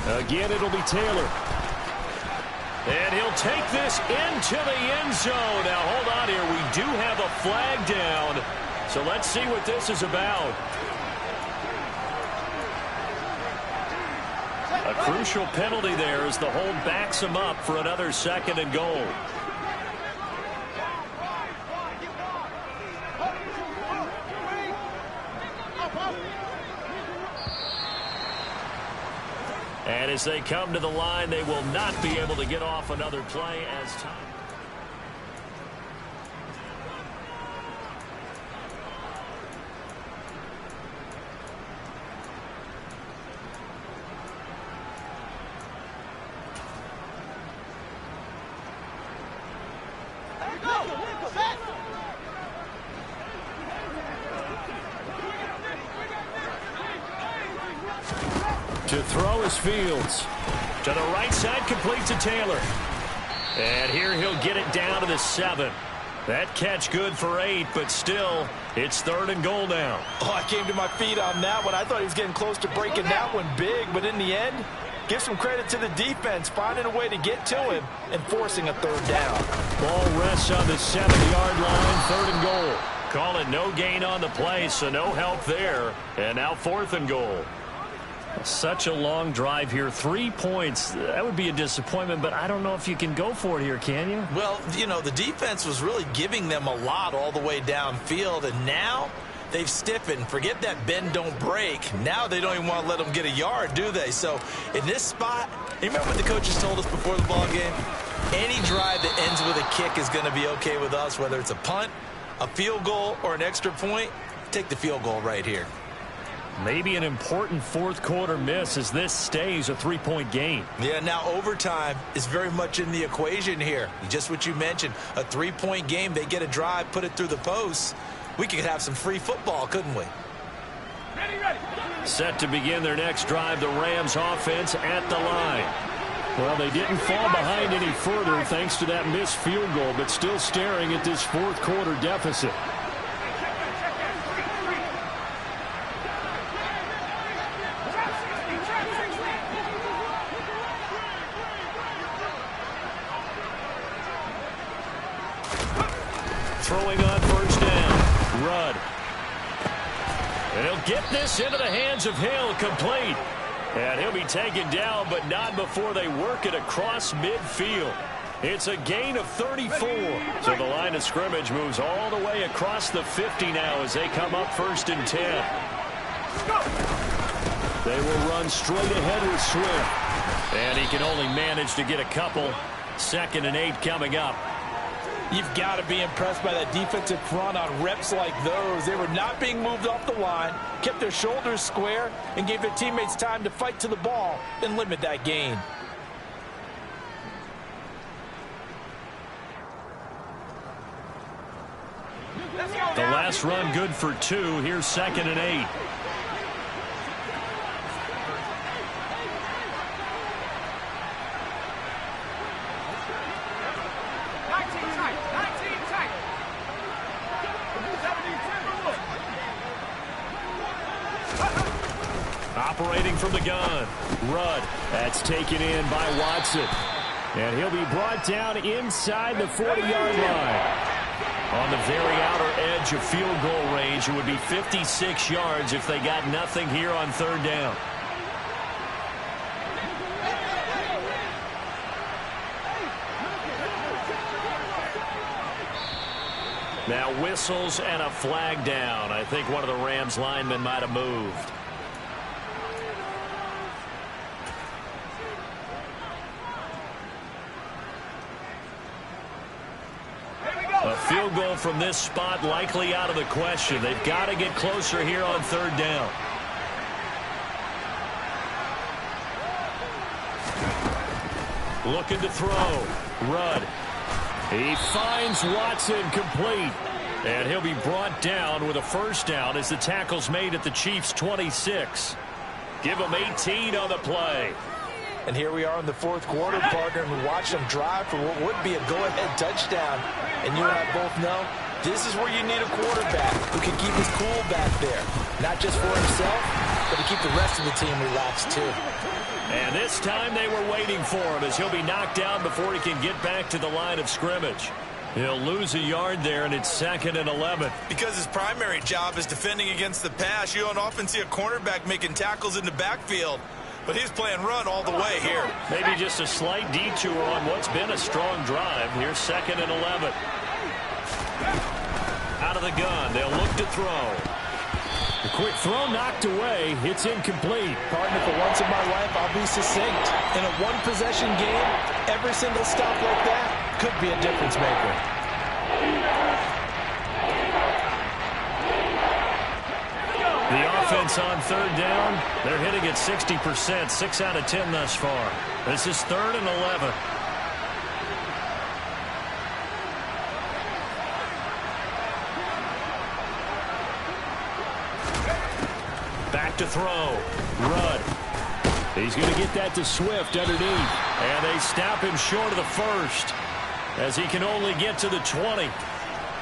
S1: Again, it'll be Taylor. And he'll take this into the end zone. Now, hold on here. We do have a flag down. So let's see what this is about. A crucial penalty there as the hold backs him up for another 2nd and goal. And as they come to the line, they will not be able to get off another play as time. To throw is Fields. To the right side, complete to Taylor. And here he'll get it down to the 7. That catch good for 8, but still, it's 3rd and goal now.
S4: Oh, I came to my feet on that one. I thought he was getting close to breaking that one big, but in the end, give some credit to the defense, finding a way to get to him and forcing a 3rd down.
S1: Ball rests on the 7-yard line, 3rd and goal. Call it no gain on the play, so no help there. And now 4th and goal. Such a long drive here. 3 points. That would be a disappointment, but I don't know if you can go for it here, can you?
S2: Well, you know, the defense was really giving them a lot all the way downfield, and now they've stiffened. Forget that bend, don't break. Now they don't even want to let them get a yard, do they? So in this spot, you remember what the coaches told us before the ball game? Any drive that ends with a kick is going to be okay with us, whether it's a punt, a field goal, or an extra point. Take the field goal right here.
S1: Maybe an important 4th quarter miss as this stays a 3-point game.
S2: Yeah, now overtime is very much in the equation here. Just what you mentioned, a 3-point game. They get a drive, put it through the posts. We could have some free football, couldn't we?
S3: Ready.
S1: Set to begin their next drive, the Rams offense at the line. Well, they didn't fall behind any further thanks to that missed field goal, but still staring at this 4th quarter deficit. Throwing on 1st down, Rudd. And he'll get this into the hands of Hill, complete. And he'll be taken down, but not before they work it across midfield. It's a gain of 34. So the line of scrimmage moves all the way across the 50 now as they come up 1st and 10. They will run straight ahead with Swift. And he can only manage to get a couple. 2nd and 8 coming up.
S4: You've got to be impressed by that defensive front on reps like those. They were not being moved off the line, kept their shoulders square, and gave their teammates time to fight to the ball and limit that gain.
S1: The last run good for 2. Here's 2nd and 8. Operating from the gun, Rudd. That's taken in by Watson. And he'll be brought down inside the 40-yard line. On the very outer edge of field goal range, it would be 56 yards if they got nothing here on 3rd down. Now whistles and a flag down. I think one of the Rams linemen might have moved. A field goal from this spot likely out of the question. They've got to get closer here on 3rd down. Looking to throw. Rudd. He finds Watson complete. And he'll be brought down with a 1st down as the tackle's made at the Chiefs' 26. Give them 18 on the play.
S4: And here we are in the 4th quarter, partner, and we watch them drive for what would be a go-ahead touchdown. And you and I both know this is where you need a quarterback who can keep his cool back there. Not just for himself, but to keep the rest of the team relaxed too.
S1: And this time they were waiting for him as he'll be knocked down before he can get back to the line of scrimmage. He'll lose a yard there, and it's 2nd and 11.
S5: Because his primary job is defending against the pass, you don't often see a cornerback making tackles in the backfield.
S4: but he's playing run all the way here.
S1: Maybe just a slight detour on what's been a strong drive. Here's 2nd and 11. Out of the gun, they'll look to throw.
S5: The quick throw knocked away. It's incomplete.
S4: Partner, for once in my life, I'll be succinct. In a one-possession game, every single stop like that could be a difference maker.
S1: The offense on 3rd down, they're hitting at 60%, 6 out of 10 thus far. This is 3rd and 11. Back to throw. Rudd. He's going to get that to Swift underneath. And they stop him short of the 1st as he can only get to the 20.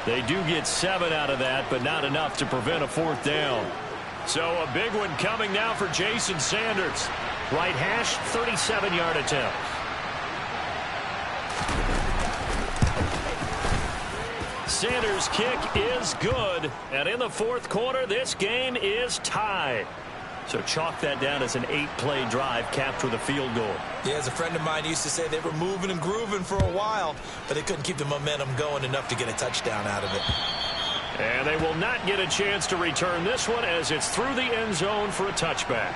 S1: They do get 7 out of that, but not enough to prevent a 4th down. So a big one coming now for Jason Sanders. Right hash, 37-yard attempt. Sanders' kick is good. And in the 4th quarter, this game is tied. So chalk that down as an 8-play drive capped with a field goal.
S2: Yeah, as a friend of mine used to say, they were moving and grooving for a while, but they couldn't keep the momentum going enough to get a touchdown out of it.
S1: And they will not get a chance to return this one as it's through the end zone for a touchback.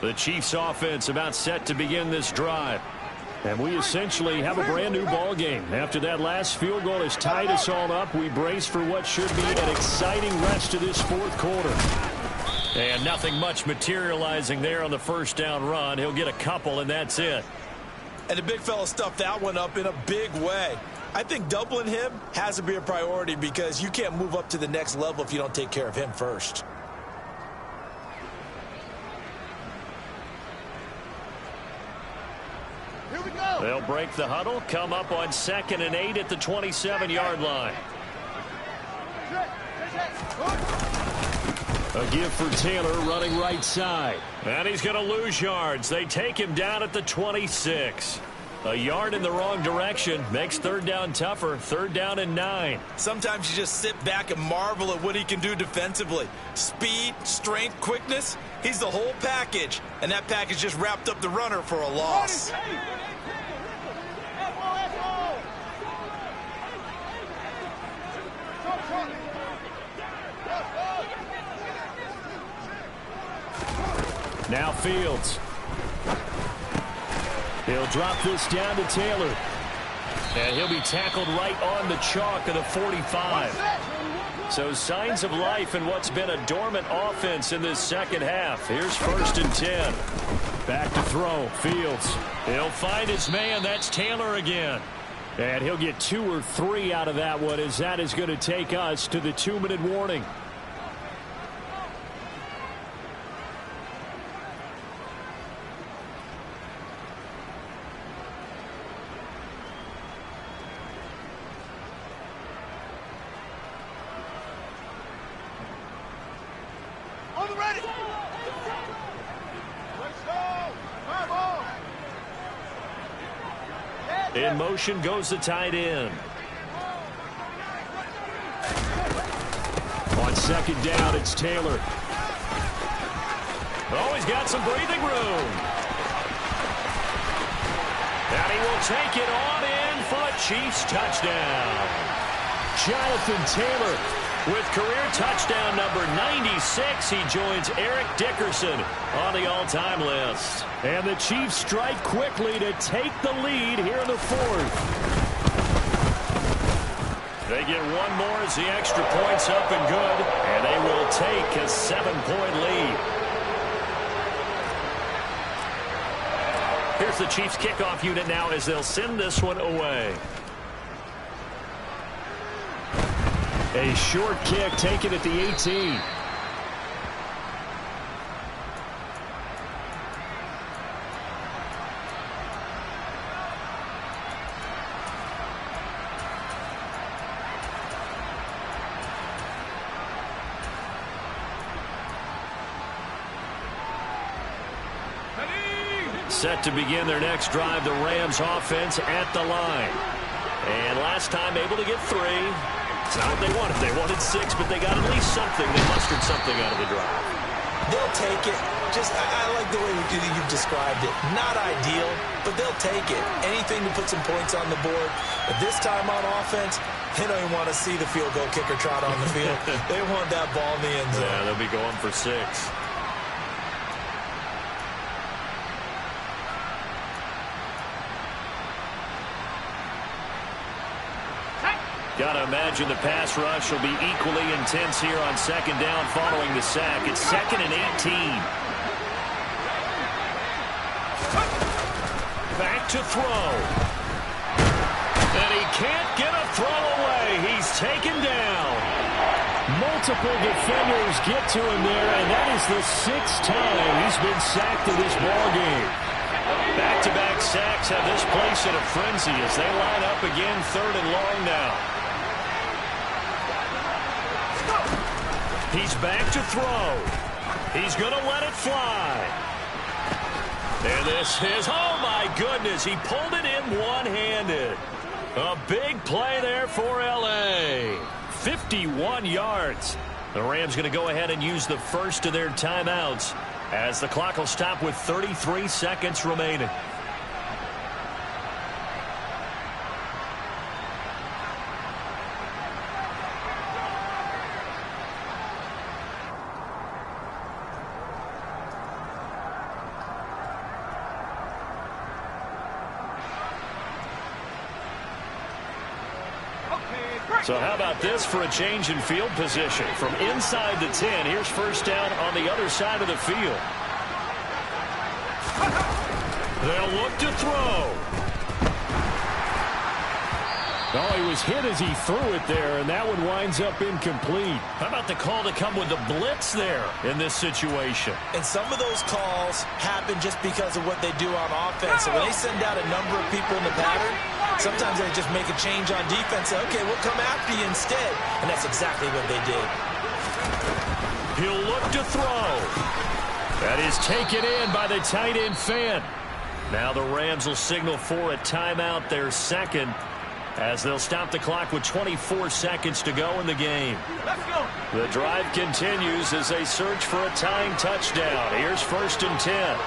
S1: The Chiefs offense about set to begin this drive. And we essentially have a brand new ball game. After that last field goal has tied us all up, we brace for what should be an exciting rest of this 4th quarter. And nothing much materializing there on the 1st down run. He'll get a couple, and that's it.
S2: And the big fella stuffed that one up in a big way. I think doubling him has to be a priority because you can't move up to the next level if you don't take care of him first.
S1: They'll break the huddle, come up on 2nd and 8 at the 27-yard line. A give for Taylor running right side. And he's going to lose yards. They take him down at the 26. A yard in the wrong direction makes 3rd down tougher. 3rd down and 9.
S2: Sometimes you just sit back and marvel at what he can do defensively. Speed, strength, quickness. He's the whole package. And that package just wrapped up the runner for a loss.
S1: Now Fields. He'll drop this down to Taylor. And he'll be tackled right on the chalk of the 45. So signs of life in what's been a dormant offense in this 2nd half. Here's 1st and 10. Back to throw. Fields. He'll find his man. That's Taylor again. And he'll get 2 or 3 out of that one as that is going to take us to the 2-minute warning. In motion goes the tight end. On 2nd down, it's Taylor. Oh, he's got some breathing room. And he will take it on in for a Chiefs touchdown. Jonathan Taylor with career touchdown number 96. He joins Eric Dickerson on the all-time list. And the Chiefs strike quickly to take the lead here in the 4th. They get one more as the extra point's up and good. And they will take a 7-point lead. Here's the Chiefs kickoff unit now as they'll send this one away. A short kick taken at the 18. Set to begin their next drive, the Rams offense at the line. And last time able to get 3. It's not what they wanted. They wanted 6, but they got at least something. They mustered something out of the drive.
S2: They'll take it. I like the way you've described it. Not ideal, but they'll take it. Anything to put some points on the board. But this time on offense, they don't even want to see the field goal kicker trot on the field. They want that ball in the end zone.
S1: Yeah, they'll be going for 6. Got to imagine the pass rush will be equally intense here on second down following the sack. It's 2nd and 18. Back to throw. And he can't get a throw away. He's taken down.
S5: Multiple defenders get to him there, and that is the 6th time he's been sacked in this ballgame.
S1: Back-to-back sacks have this place in a frenzy as they line up again 3rd and long now. He's back to throw. He's going to let it fly. And this is, oh my goodness, he pulled it in one-handed. A big play there for L.A. 51 yards. The Rams going to go ahead and use the first of their timeouts as the clock will stop with 33 seconds remaining. So how about this for a change in field position? From inside the 10, here's first down on the other side of the field. They'll look to throw.
S5: Oh, he was hit as he threw it there, and that one winds up incomplete.
S1: How about the call to come with the blitz there in this situation?
S2: And some of those calls happen just because of what they do on offense. So when they send out a number of people in the pattern, sometimes they just make a change on defense. Say, okay, we'll come after you instead. And that's exactly what they did.
S1: He'll look to throw. That is taken in by the tight end fan. Now the Rams will signal for a timeout, their second, as they'll stop the clock with 24 seconds to go in the game.
S3: Let's go.
S1: The drive continues as they search for a tying touchdown. Here's 1st and 10.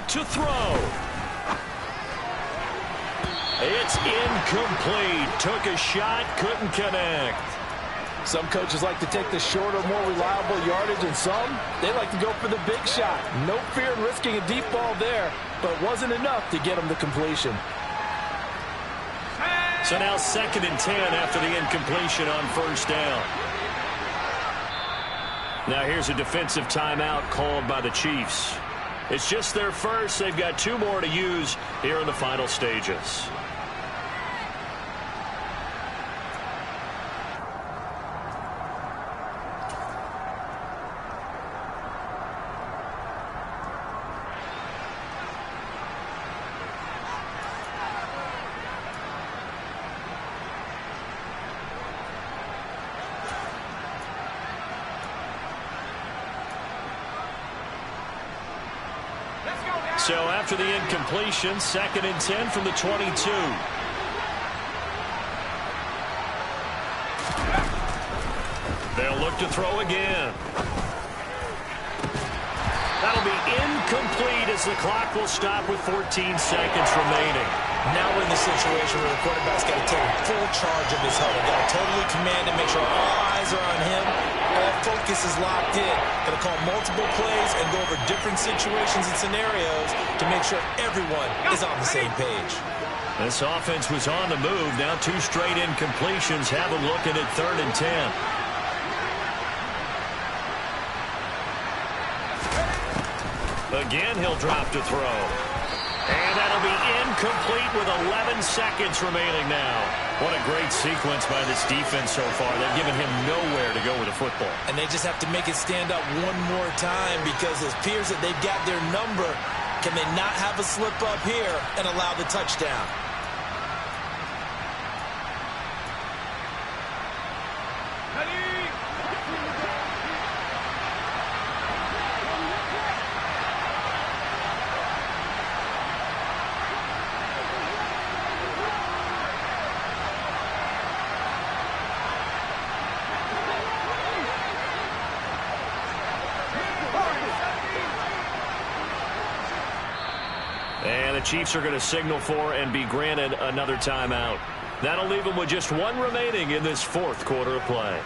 S1: To throw. It's incomplete. Took a shot, couldn't connect.
S4: Some coaches like to take the shorter, more reliable yardage, and some, they like to go for the big shot. No fear in risking a deep ball there, but it wasn't enough to get them the completion.
S1: So now 2nd and 10 after the incompletion on first down. Now here's a defensive timeout called by the Chiefs. It's just their first. They've got 2 more to use here in the final stages. So after the incompletion, 2nd and 10 from the 22. They'll look to throw again. That'll be incomplete as the clock will stop with 14 seconds remaining.
S2: Now we're in the situation where the quarterback's got to take full charge of his huddle. Got to totally command it, make sure all eyes are on him. All focus is locked in. Got to call multiple plays and go over different situations and scenarios to make sure everyone is on the same page.
S1: This offense was on the move. Now 2 straight incompletions have them looking at 3rd and 10. Again, he'll drop to throw. And that'll be incomplete with 11 seconds remaining now. What a great sequence by this defense so far. They've given him nowhere to go with the football.
S2: And they just have to make it stand up one more time because it appears that they've got their number. Can they not have a slip up here and allow the touchdown?
S1: And the Chiefs are going to signal for and be granted another timeout. That'll leave them with just one remaining in this fourth quarter of play.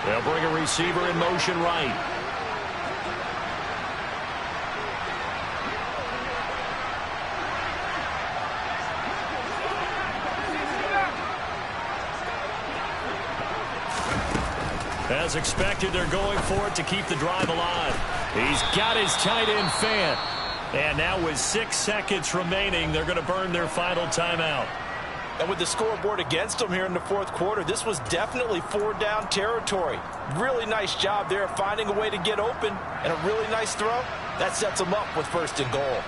S1: They'll bring a receiver in motion right. As expected, they're going for it to keep the drive alive. He's got his tight end fan. And now with 6 seconds remaining, they're going to burn their final timeout.
S4: And with the scoreboard against them here in the fourth quarter, this was definitely 4-down territory. Really nice job there finding a way to get open, and a really nice throw. That sets them up with 1st and goal.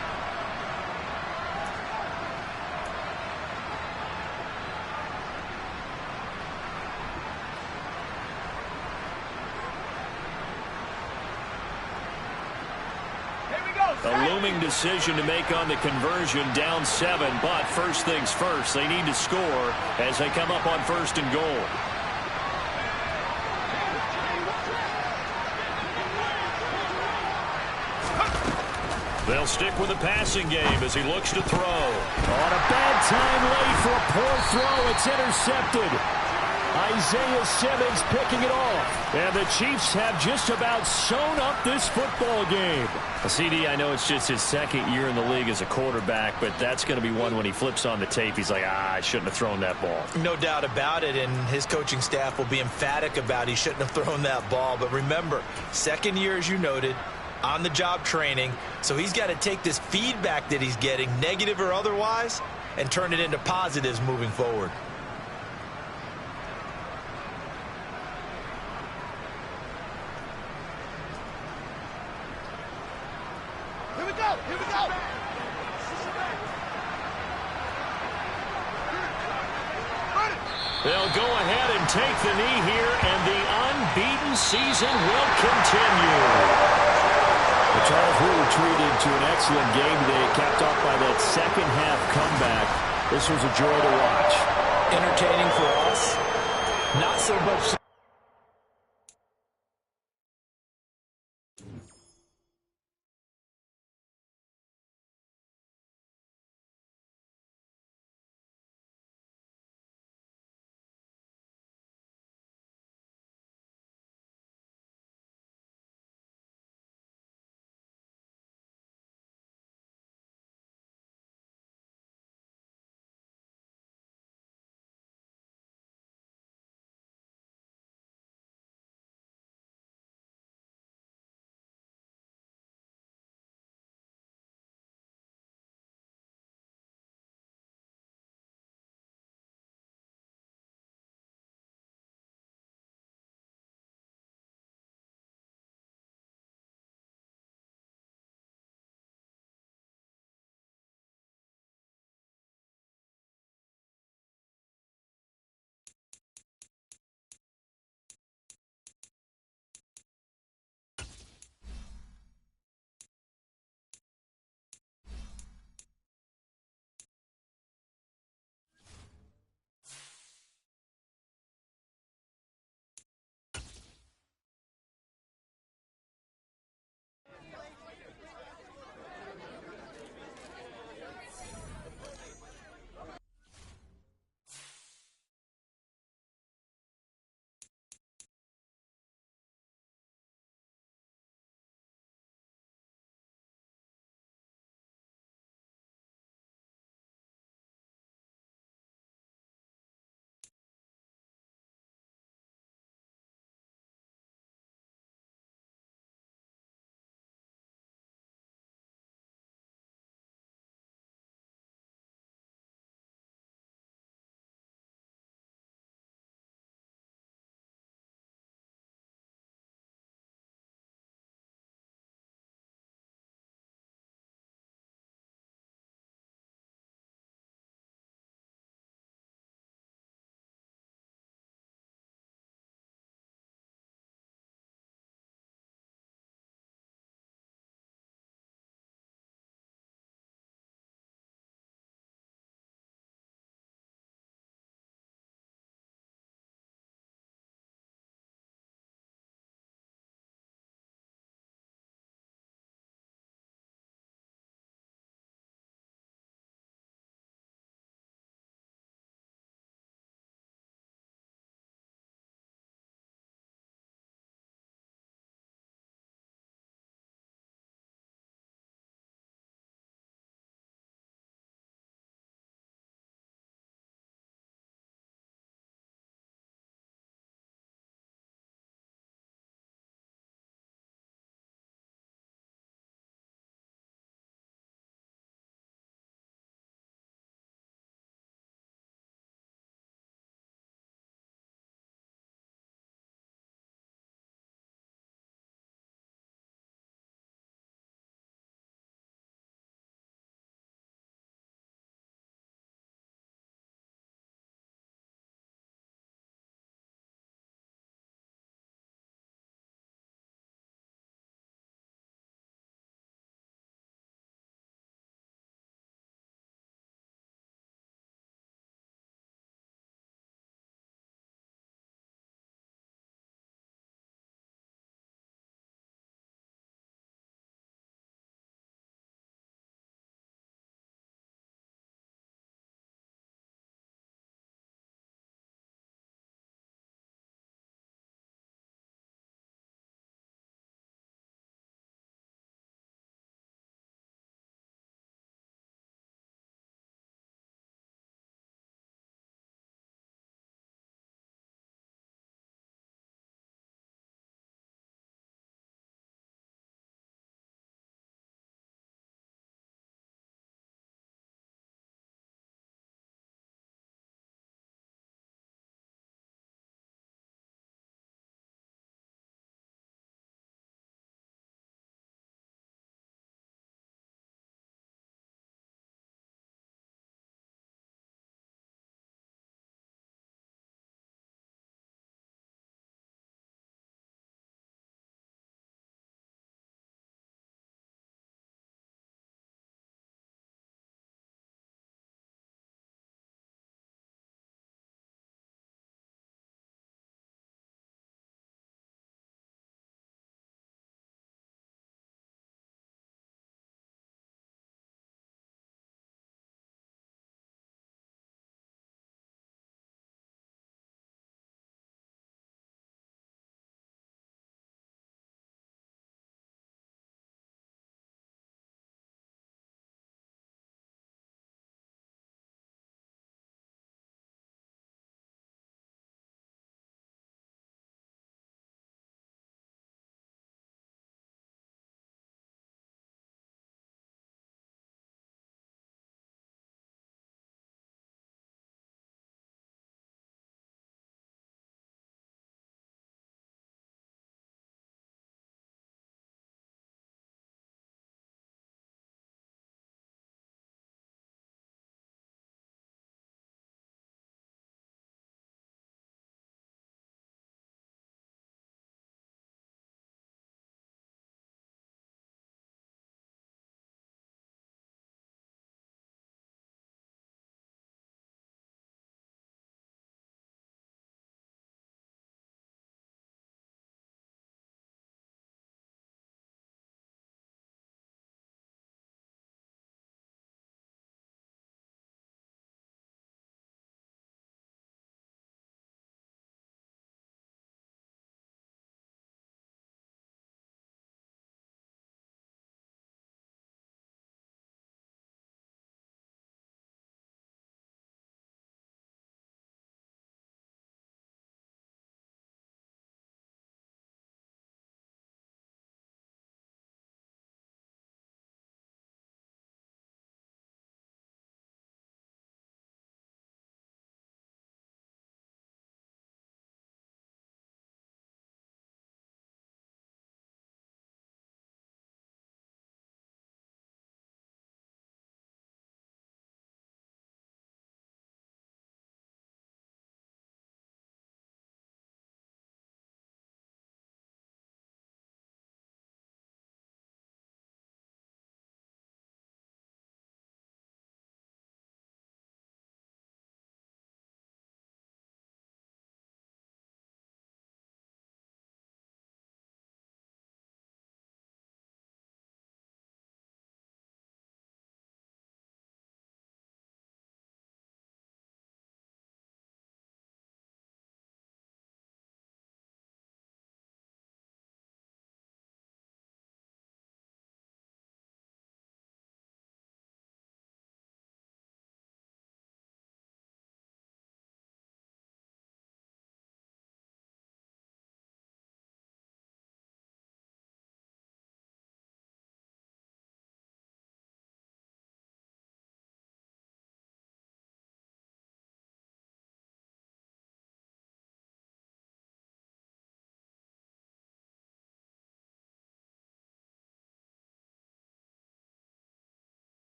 S1: A looming decision to make on the conversion, down 7, but first things first, they need to score as they come up on 1st and goal. They'll stick with the passing game as he looks to throw.
S5: On a bad time late for a poor throw. It's intercepted. Isaiah Simmons picking it off. And the Chiefs have just about sewn up this football game.
S1: CD, I know it's just his 2nd year in the league as a quarterback, but that's going to be one when he flips on the tape. He's like, I shouldn't have thrown that ball.
S2: No doubt about it, and his coaching staff will be emphatic about he shouldn't have thrown that ball. But remember, 2nd year, as you noted, on-the-job training, so he's got to take this feedback that he's getting, negative or otherwise, and turn it into positives moving forward.
S3: Here we go!
S1: They'll go ahead and take the knee here, and the unbeaten season will continue.
S5: The Charles were treated to an excellent game today, capped off by that second-half comeback. This was a joy to watch.
S2: Entertaining for us, not so much